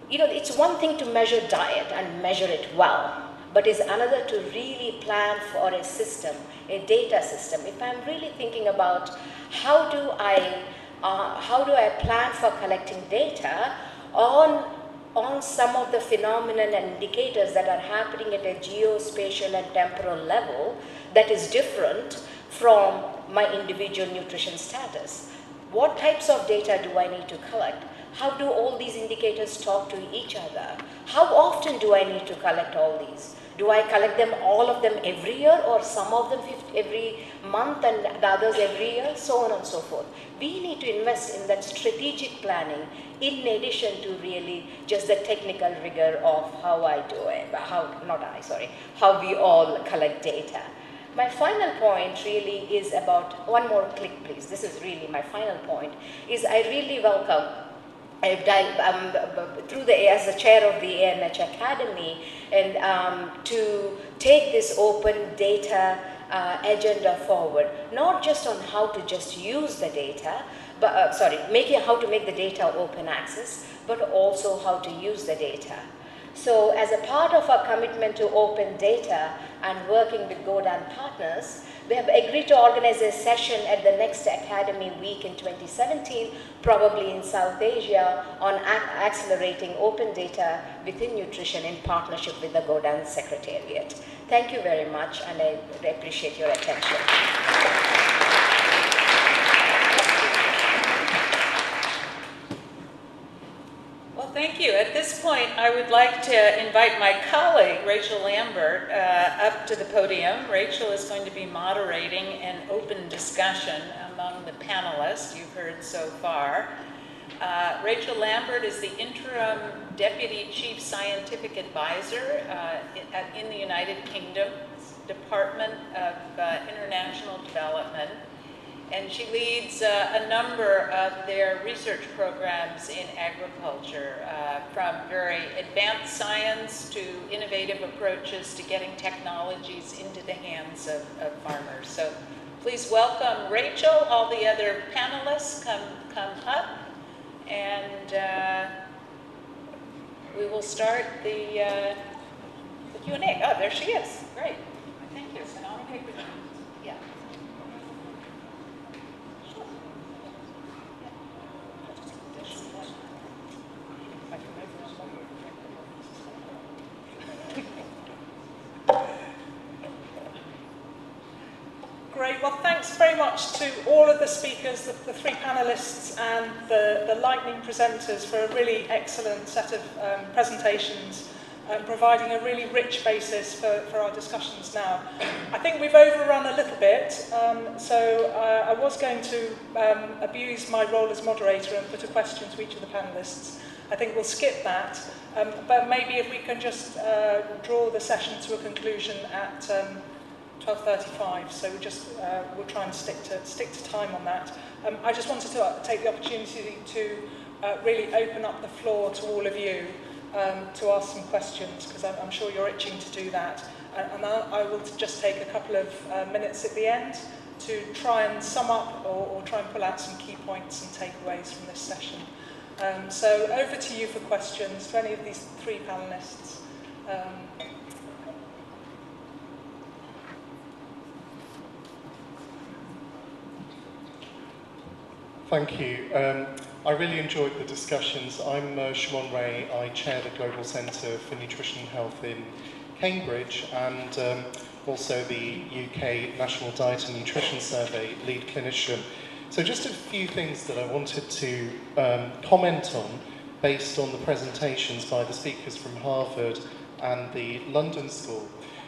Speaker 10: it's one thing to measure diet and measure it well, but it's another to really plan for a system, a data system. If I'm really thinking about how do I plan for collecting data on some of the phenomena and indicators that are happening at a geospatial and temporal level that is different from my individual nutrition status? What types of data do I need to collect? How do all these indicators talk to each other? How often do I need to collect all these? Do I collect them, all of them every year, or some of them every month and the others every year, so on and so forth? We need to invest in that strategic planning in addition to really just the technical rigor of how we all collect data. My final point really is about, one more click please, this is really my final point, is I really welcome as the chair of the ANH Academy, and to take this open data agenda forward, not just on how to just use the data, but how to make the data open access, but also how to use the data. So as a part of our commitment to open data and working with GODAN partners, we have agreed to organize a session at the next Academy Week in 2017, probably in South Asia, on accelerating open data within nutrition in partnership with the GODAN Secretariat. Thank you very much, and I appreciate your attention.
Speaker 1: Well, thank you. At this point, I would like to invite my colleague, Rachel Lambert, up to the podium. Rachel is going to be moderating an open discussion among the panelists you've heard so far. Rachel Lambert is the interim Deputy Chief Scientific Advisor in the United Kingdom's Department of International Development. And she leads a number of their research programs in agriculture, from very advanced science to innovative approaches to getting technologies into the hands of farmers. So please welcome Rachel. All the other panelists come up, and we will start the Q&A. Oh, there she is. Great. Thank you. And I'll take it. Yeah.
Speaker 11: Great. Well, thanks very much to all of the speakers, the three panelists and the lightning presenters for a really excellent set of presentations, providing a really rich basis for our discussions now. I think we've overrun a little bit, so I was going to abuse my role as moderator and put a question to each of the panelists. I think we'll skip that, but maybe if we can just draw the session to a conclusion at 12:35, so we'll try and stick to time on that. I just wanted to take the opportunity to really open up the floor to all of you to ask some questions, because I'm sure you're itching to do that. And I will just take a couple of minutes at the end to try and sum up or try and pull out some key points and takeaways from this session. So over to you for questions, to any of these three panelists.
Speaker 12: Thank you. I really enjoyed the discussions. I'm Shimon Ray. I chair the Global Centre for Nutrition and Health in Cambridge, and also the UK National Diet and Nutrition Survey lead clinician. So just a few things that I wanted to comment on based on the presentations by the speakers from Harvard and the London School.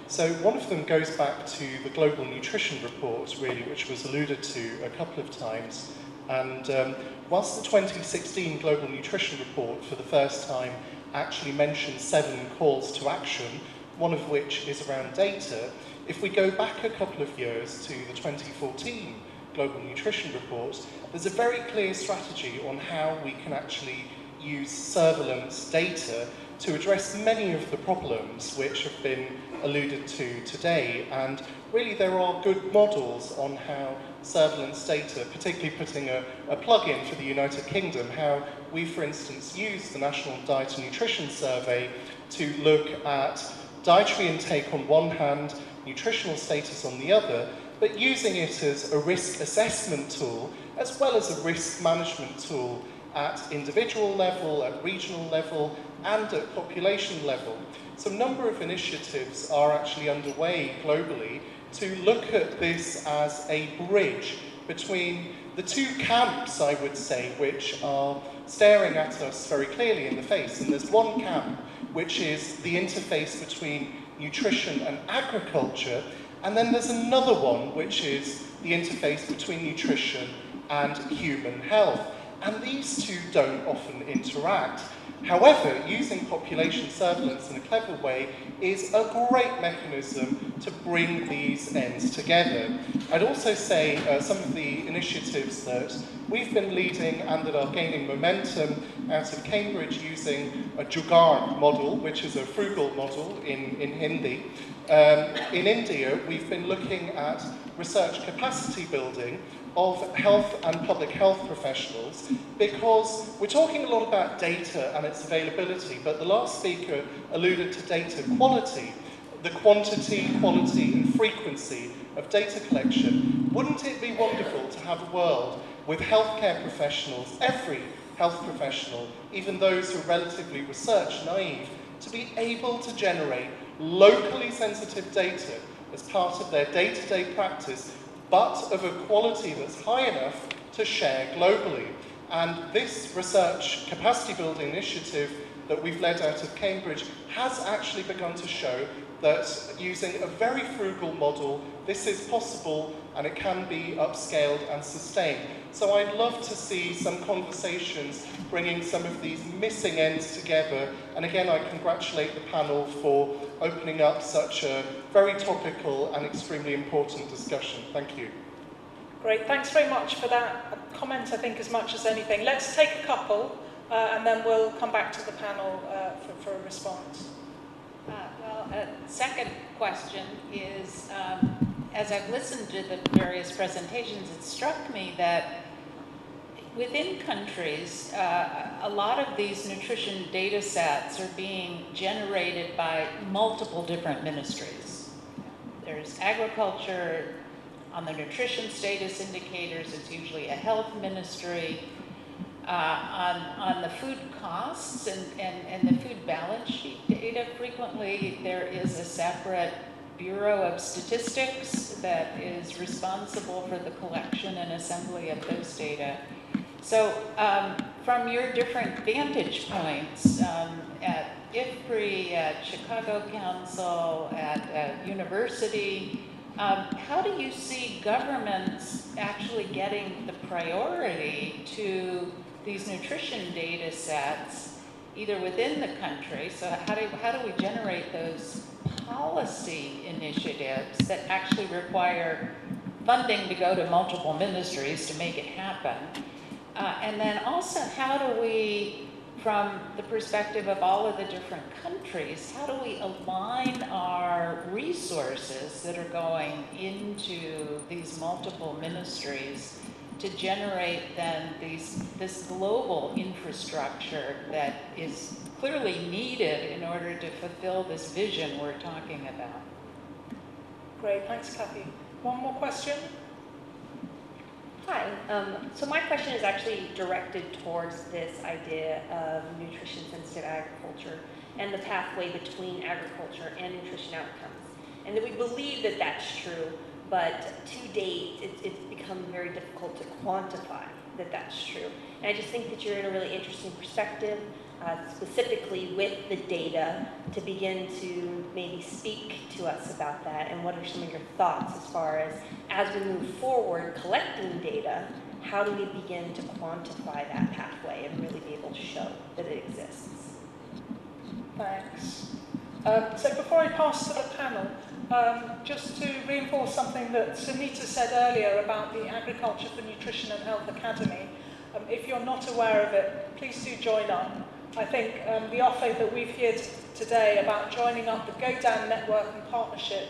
Speaker 12: So one of them goes back to the Global Nutrition Report, really, which was alluded to a couple of times. And whilst the 2016 Global Nutrition Report for the first time actually mentioned 7 calls to action, one of which is around data, if we go back a couple of years to the 2014 Global Nutrition Report, there's a very clear strategy on how we can actually use surveillance data to address many of the problems which have been alluded to today. And really there are good models on how surveillance data, particularly putting a plug-in for the United Kingdom, how we, for instance, use the National Diet and Nutrition Survey to look at dietary intake on one hand, nutritional status on the other, but using it as a risk assessment tool as well as a risk management tool at individual level, at regional level, and at population level. So a number of initiatives are actually underway globally to look at this as a bridge between the two camps, I would say, which are staring at us very clearly in the face. And there's one camp, which is the interface between nutrition and agriculture, and then there's another one, which is the interface between nutrition and human health. And these two don't often interact. However, using population surveillance in a clever way is a great mechanism to bring these ends together. I'd also say some of the initiatives that we've been leading and that are gaining momentum out of Cambridge using a GODAN model, which is a frugal model in Hindi. In India, we've been looking at research capacity building of health and public health professionals, because we're talking a lot about data and its availability, but the last speaker alluded to data quality, the quantity, quality and frequency of data collection. Wouldn't it be wonderful to have a world with healthcare professionals, every health professional, even those who are relatively research naive, to be able to generate locally sensitive data as part of their day-to-day practice, but of a quality that's high enough to share globally. And this research capacity building initiative that we've led out of Cambridge has actually begun to show that using a very frugal model, this is possible and it can be upscaled and sustained. So I'd love to see some conversations bringing some of these missing ends together. And again, I congratulate the panel for opening up such a very topical and extremely important discussion. Thank you.
Speaker 11: Great, thanks very much for that comment, I think, as much as anything. Let's take a couple, and then we'll come back to the panel for a response.
Speaker 1: Second question is, as I've listened to the various presentations, it struck me that within countries, a lot of these nutrition data sets are being generated by multiple different ministries. There's agriculture. On the nutrition status indicators, it's usually a health ministry. On the food costs and the food balance sheet data, frequently there is a separate Bureau of Statistics that is responsible for the collection and assembly of those data. So from your different vantage points at IFPRI, at Chicago Council, at university, how do you see governments actually getting the priority to these nutrition data sets, either within the country? So how do we generate those policy initiatives that actually require funding to go to multiple ministries to make it happen? And then also, how do we, from the perspective of all of the different countries, how do we align our resources that are going into these multiple ministries to generate then this global infrastructure that is clearly needed in order to fulfill this vision we're talking about?
Speaker 11: Great, thanks, Kathy. One more question?
Speaker 13: Hi, so my question is actually directed towards this idea of nutrition-sensitive agriculture and the pathway between agriculture and nutrition outcomes. And that we believe that that's true, but to date, it's become very difficult to quantify that that's true. And I just think that you're in a really interesting perspective, specifically with the data, to begin to maybe speak to us about that, and what are some of your thoughts as we move forward collecting data, how do we begin to quantify that pathway and really be able to show that it exists?
Speaker 11: Thanks. So before I pass to the panel, just to reinforce something that Sunita said earlier about the Agriculture for Nutrition and Health Academy, if you're not aware of it, please do join up. I think the offer that we've heard today about joining up the GODAN network and partnership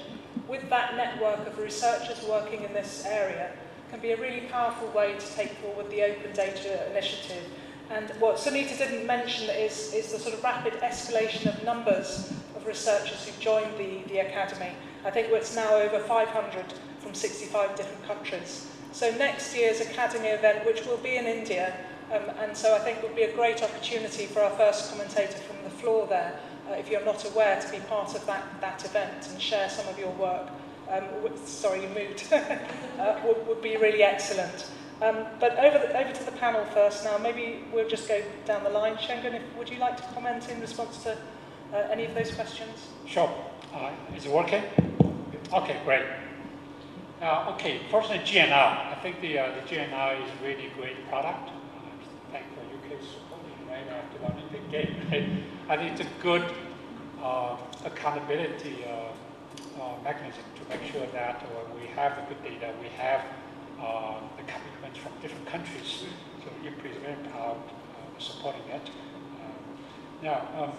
Speaker 11: with that network of researchers working in this area can be a really powerful way to take forward the Open Data Initiative. And what Sunita didn't mention is the sort of rapid escalation of numbers of researchers who've joined the Academy. I think it's now over 500 from 65 different countries. So next year's Academy event, which will be in India, and so I think would be a great opportunity for our first commentator from the floor there, if you're not aware, to be part of that event and share some of your work. Sorry, you moved. would be really excellent. But over to the panel first now. Maybe we'll just go down the line. Shengun, would you like to comment in response to any of those questions?
Speaker 2: Sure. Is it working? Okay, great. Okay, first the GNR. I think the GNR is a really great product. Thank you for UK supporting right after the Olympic Games. Right? I think it's a good accountability mechanism to make sure that we have the good data, we have the commitments from different countries. So IFPRI is very proud of supporting it. Now,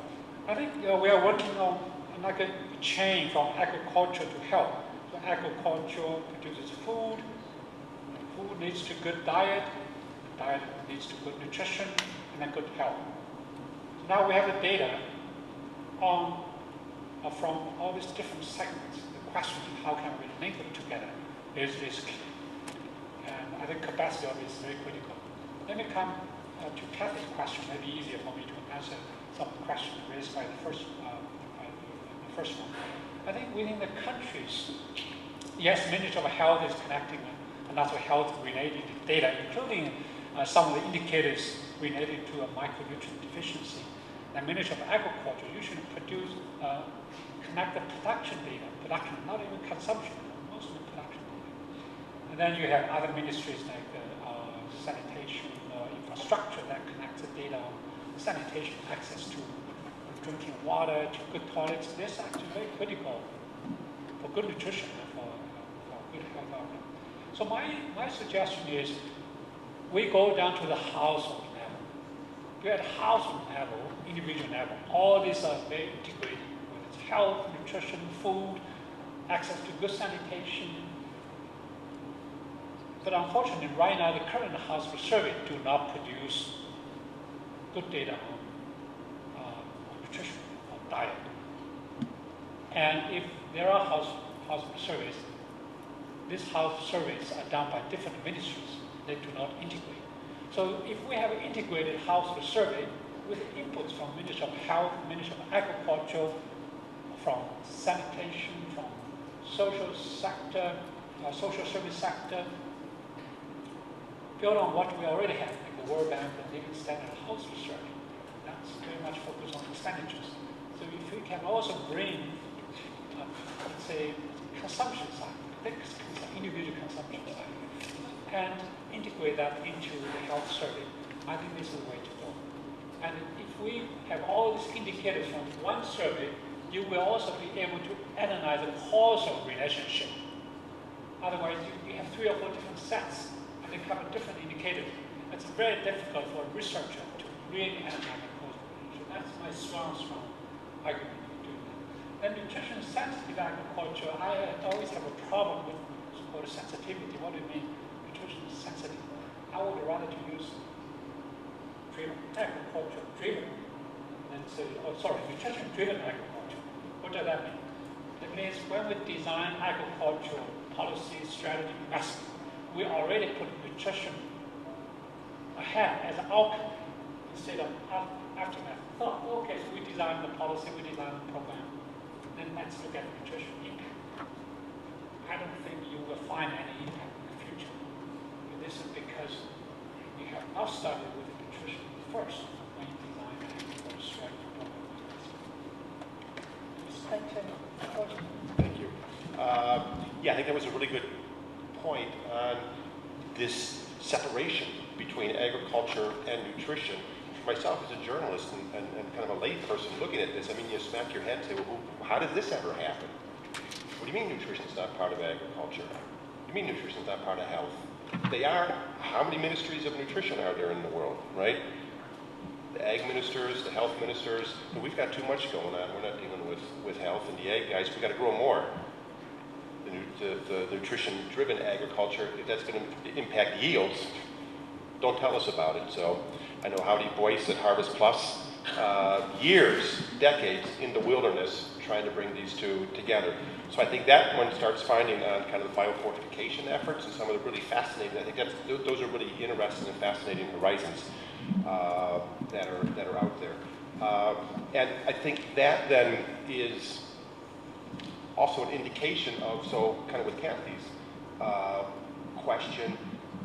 Speaker 2: I think we are working on like a chain from agriculture to health. So agriculture produces food, food leads to good diet leads to good nutrition, and then good health. So now we have the data on from all these different segments. The question is how can we link them together is key. And I think capacity is very critical. Let me come to Kathy's question, maybe easier for me to answer some of the questions raised by the first one. I think within the countries, yes, Ministry of Health is collecting a lot of health-related data, including some of the indicators related to a micronutrient deficiency. The Ministry of Agriculture usually produce connect the production data, production, not even consumption, mostly production data. And then you have other ministries like sanitation, infrastructure that connects the data on sanitation, access to drinking water, to good toilets. This is actually very critical for good nutrition, for good health outcome. So my suggestion is we go down to the household level. We're at household level, individual level. All these are very integrated, whether it's health, nutrition, food, access to good sanitation. But unfortunately, right now, the current household survey do not produce good data on nutrition, on diet. And if there are household surveys, these house surveys are done by different ministries. They do not integrate. So if we have an integrated household survey with inputs from Ministry of Health, Ministry of Agriculture, from sanitation, from social sector, social service sector, build on what we already have, like the World Bank and Living Standard household survey. That's very much focused on expenditures. So if we can also bring, let's say, consumption side, individual consumption side, and integrate that into the health survey, I think this is the way to go. And if we have all these indicators from one survey, you will also be able to analyze the causal relationship. Otherwise, you have 3 or 4 different sets, and they cover different indicators. It's very difficult for a researcher to really analyze the causal relationship. That's my strong argument for doing that. Then nutrition-sensitive agriculture, I always have a problem with what's called sensitivity. What do you mean, nutrition-sensitive? I would rather to use agriculture-driven than say, nutrition-driven agriculture. What does that mean? It means when we design agricultural policy, strategy, investment, we already put nutrition ahead as an outcome instead of aftermath. Oh, okay, so we design the policy, we design the program, then let's look at nutrition impact. I don't think you will find any impact in the future. But this is because you have not started with the nutrition first when you design the agricultural strategy program.
Speaker 11: Thank you.
Speaker 3: Thank you. Yeah, I think that was a really good point on this separation between agriculture and nutrition. For myself as a journalist and kind of a lay person looking at this, I mean, you smack your head and say, well, how did this ever happen? What do you mean nutrition is not part of agriculture? What do you mean nutrition is not part of health? They are. How many ministries of nutrition are there in the world, right? The ag ministers, the health ministers, but we've got too much going on. We're not dealing with health, and the ag guys, we've got to grow more. The nutrition-driven agriculture, if that's going to impact yields, don't tell us about it. So I know Howdy Boyce at Harvest Plus, years, decades in the wilderness trying to bring these two together. So I think that one starts finding on kind of the biofortification efforts and some of the really fascinating, I think those are really interesting and fascinating horizons that are out there. And I think that then is also an indication of, so kind of with Kathy's question,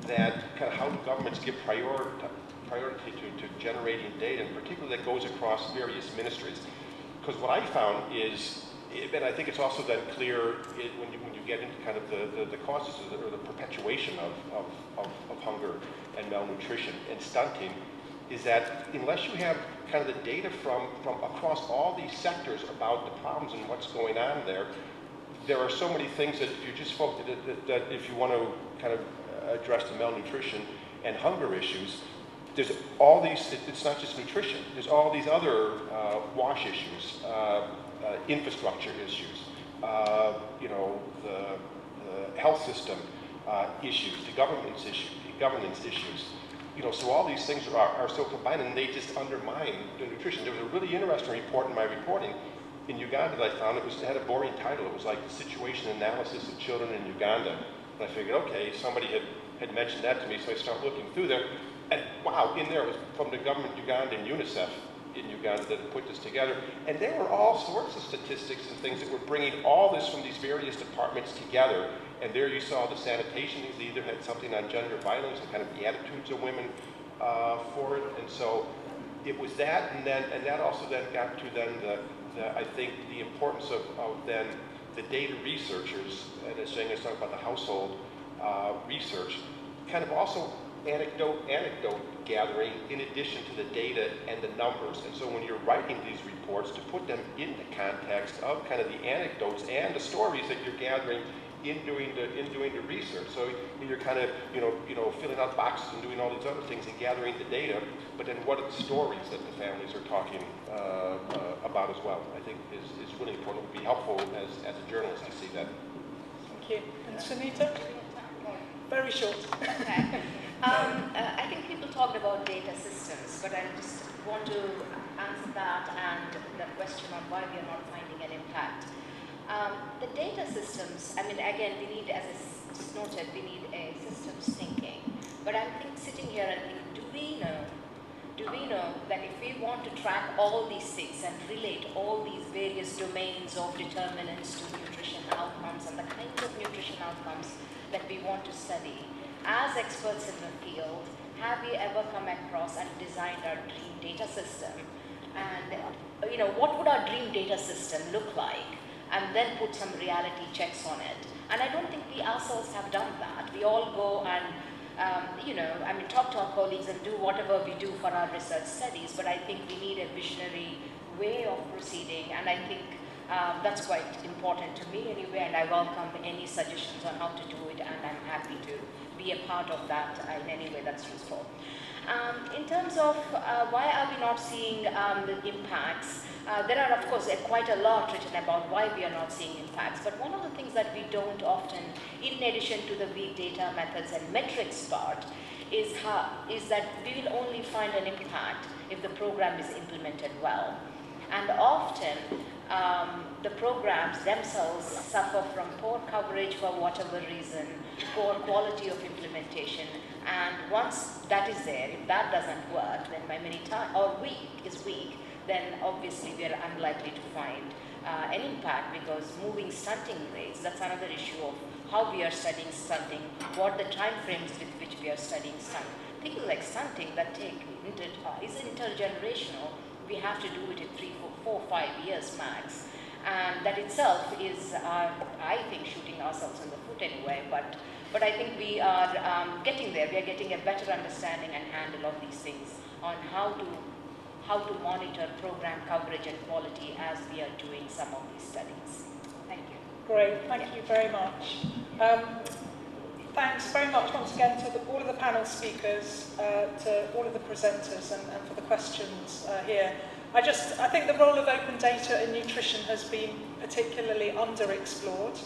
Speaker 3: that kind of how do governments give priority to generating data, and particularly that goes across various ministries. Because what I found is, and I think it's also then clear when you get into kind of the causes or the perpetuation of hunger and malnutrition and stunting, is that unless you have kind of the data from across all these sectors about the problems and what's going on there are so many things that if you just focus, that if you want to kind of address the malnutrition and hunger issues, there's all these, it's not just nutrition, there's all these other wash issues, infrastructure issues, the health system issues, the governance issues. So all these things are so combined, and they just undermine the nutrition. There was a really interesting report in my reporting in Uganda that I found. It had a boring title. It was like the situation analysis of children in Uganda. And I figured, okay, somebody had mentioned that to me, so I started looking through there. And wow, in there it was from the government of Uganda and UNICEF in Uganda that had put this together. And there were all sorts of statistics and things that were bringing all this from these various departments together. And there you saw the sanitation. They either had something on gender violence and kind of the attitudes of women for it. And so it was that, and that also then got to then I think the importance of then the data researchers, and as Zheng is talking about the household research, kind of also anecdote gathering in addition to the data and the numbers. And so when you're writing these reports, to put them in the context of kind of the anecdotes and the stories that you're gathering in doing the research. So you're kind of filling out boxes and doing all these other things and gathering the data, but then what are the stories that the families are talking about as well? I think is really important. It would be helpful as a journalist to see that.
Speaker 11: Thank you. And Sunita? Very short.
Speaker 10: Okay. I think people talked about data systems, but I just want to answer that and the question on why we are not finding an impact. The data systems, I mean, again, we need, as I just noted, we need a systems thinking. But I'm sitting here and thinking, do we know that if we want to track all these things and relate all these various domains of determinants to nutrition outcomes and the kinds of nutrition outcomes that we want to study, as experts in the field, have we ever come across and designed our dream data system? And what would our dream data system look like? And then put some reality checks on it. And I don't think we ourselves have done that. We all go and, talk to our colleagues and do whatever we do for our research studies, but I think we need a visionary way of proceeding, and I think that's quite important to me anyway, and I welcome any suggestions on how to do it, and I'm happy to be a part of that in any way that's useful. In terms of why are we not seeing the impacts, there are, of course, quite a lot written about why we are not seeing impacts, but one of the things that we don't often, in addition to the weak data methods and metrics part, is that we will only find an impact if the program is implemented well. And often, the programs themselves suffer from poor coverage for whatever reason, poor quality of implementation, and once that is there, if that doesn't work, then by many times, or is weak, then obviously we are unlikely to find an impact, because moving stunting rates, that's another issue of how we are studying stunting, what the time frames with which we are studying stunting. Things like stunting that is intergenerational. We have to do it in 3, 4, 5 years max. And that itself is, I think, shooting ourselves in the foot anyway, but I think we are getting there. We are getting a better understanding and handle of these things on how to monitor program coverage and quality as we are doing some of these studies. Thank you.
Speaker 11: Great, thank you very much. Thanks very much once again to all of the panel speakers, to all of the presenters, and for the questions here. I think the role of open data in nutrition has been particularly underexplored,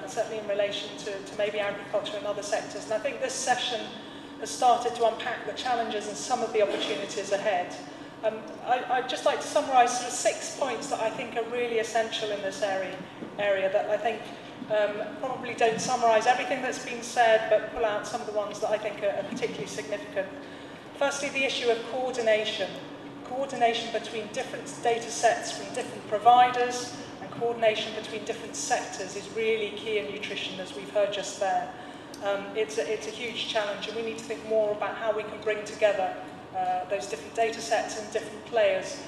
Speaker 11: certainly in relation to maybe agriculture and other sectors. And I think this session has started to unpack the challenges and some of the opportunities ahead. I'd just like to summarise sort of 6 points that I think are really essential in this area that I think probably don't summarise everything that's been said, but pull out some of the ones that I think are particularly significant. Firstly, the issue of coordination. Coordination between different data sets from different providers, and coordination between different sectors is really key in nutrition, as we've heard just there. It's a huge challenge, and we need to think more about how we can bring together those different data sets and different players,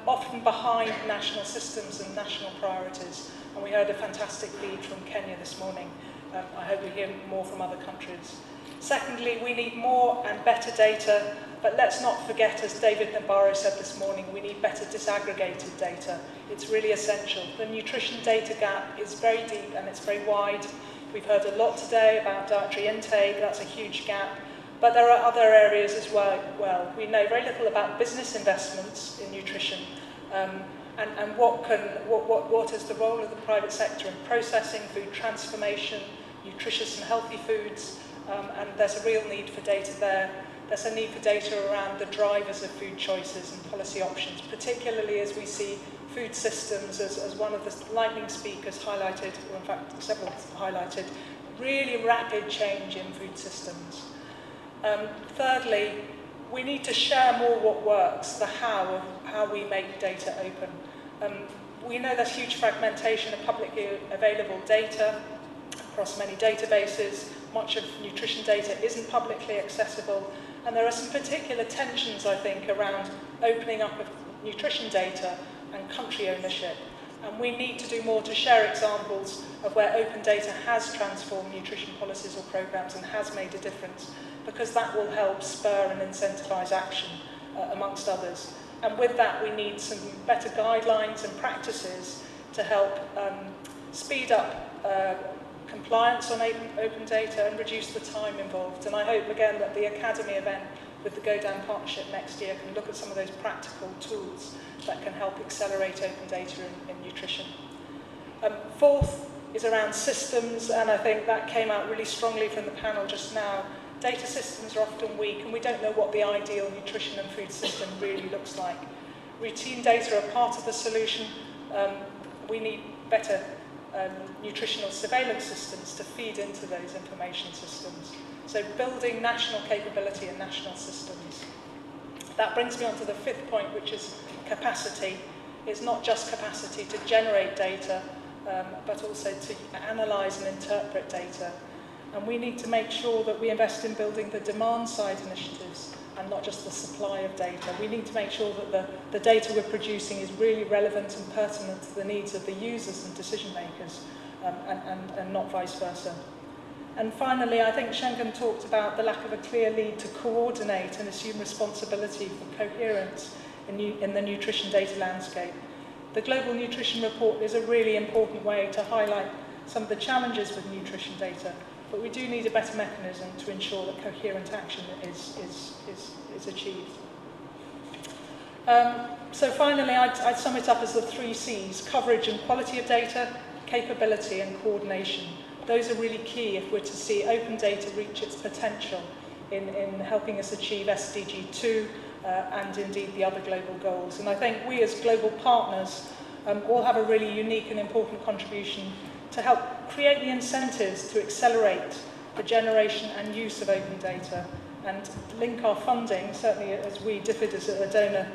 Speaker 11: often behind national systems and national priorities. And we heard a fantastic lead from Kenya this morning. I hope we hear more from other countries. Secondly, we need more and better data, but let's not forget, as David Nabarro said this morning, we need better disaggregated data. It's really essential. The nutrition data gap is very deep and it's very wide. We've heard a lot today about dietary intake. That's a huge gap. But there are other areas as well. We know very little about business investments in nutrition, and what is the role of the private sector in processing, food transformation, nutritious and healthy foods, and there's a real need for data there. There's a need for data around the drivers of food choices and policy options, particularly as we see food systems, as one of the lightning speakers highlighted, or in fact several highlighted, really rapid change in food systems. Thirdly, we need to share more what works, the how of how we make data open. We know there's huge fragmentation of publicly available data across many databases. Much of nutrition data isn't publicly accessible, and there are some particular tensions, I think, around opening up of nutrition data and country ownership. And we need to do more to share examples of where open data has transformed nutrition policies or programs and has made a difference, because that will help spur and incentivize action amongst others. And with that, we need some better guidelines and practices to help speed up compliance on open data and reduce the time involved. And I hope, again, that the Academy event with the GODAN partnership next year can look at some of those practical tools that can help accelerate open data in nutrition. Fourth is around systems, and I think that came out really strongly from the panel just now. Data systems are often weak, and we don't know what the ideal nutrition and food system really looks like. Routine data are part of the solution. We need better nutritional surveillance systems to feed into those information systems. So building national capability and national systems. That brings me on to the fifth point, which is capacity. It's not just capacity to generate data, but also to analyse and interpret data. And we need to make sure that we invest in building the demand-side initiatives and not just the supply of data. We need to make sure that the data we're producing is really relevant and pertinent to the needs of the users and decision makers, and not vice versa. And finally, I think Schengen talked about the lack of a clear lead to coordinate and assume responsibility for coherence in the nutrition data landscape. The Global Nutrition Report is a really important way to highlight some of the challenges with nutrition data, but we do need a better mechanism to ensure that coherent action is achieved. So finally, I'd sum it up as the 3 C's: coverage and quality of data, capability and coordination. Those are really key if we're to see open data reach its potential in helping us achieve SDG 2 and indeed the other global goals. And I think we as global partners all have a really unique and important contribution to help create the incentives to accelerate the generation and use of open data and link our funding, certainly as we differed as a donor,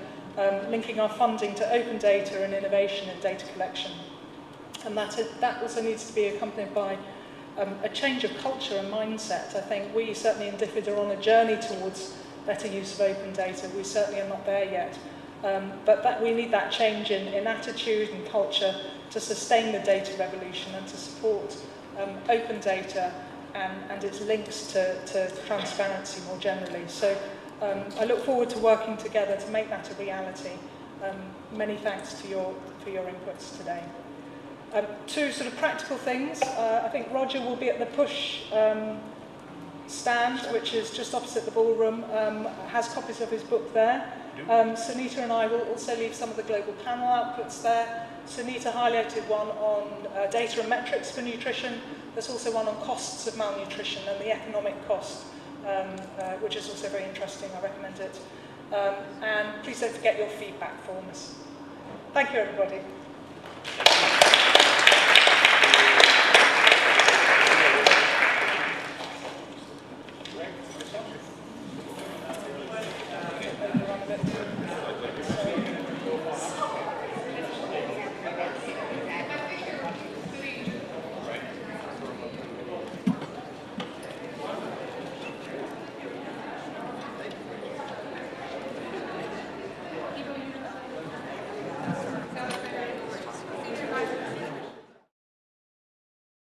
Speaker 11: linking our funding to open data and innovation and data collection. And that also needs to be accompanied by a change of culture and mindset. I think we certainly in DFID are on a journey towards better use of open data. We certainly are not there yet. But we need that change in attitude and culture to sustain the data revolution and to support open data and its links to transparency more generally. So I look forward to working together to make that a reality. Many thanks for your inputs today. 2 sort of practical things. I think Roger will be at the push stand, which is just opposite the ballroom, has copies of his book there. Sunita and I will also leave some of the global panel outputs there. Sunita highlighted one on data and metrics for nutrition. There's also one on costs of malnutrition and the economic cost, which is also very interesting. I recommend it. And please don't forget your feedback forms. Thank you, everybody.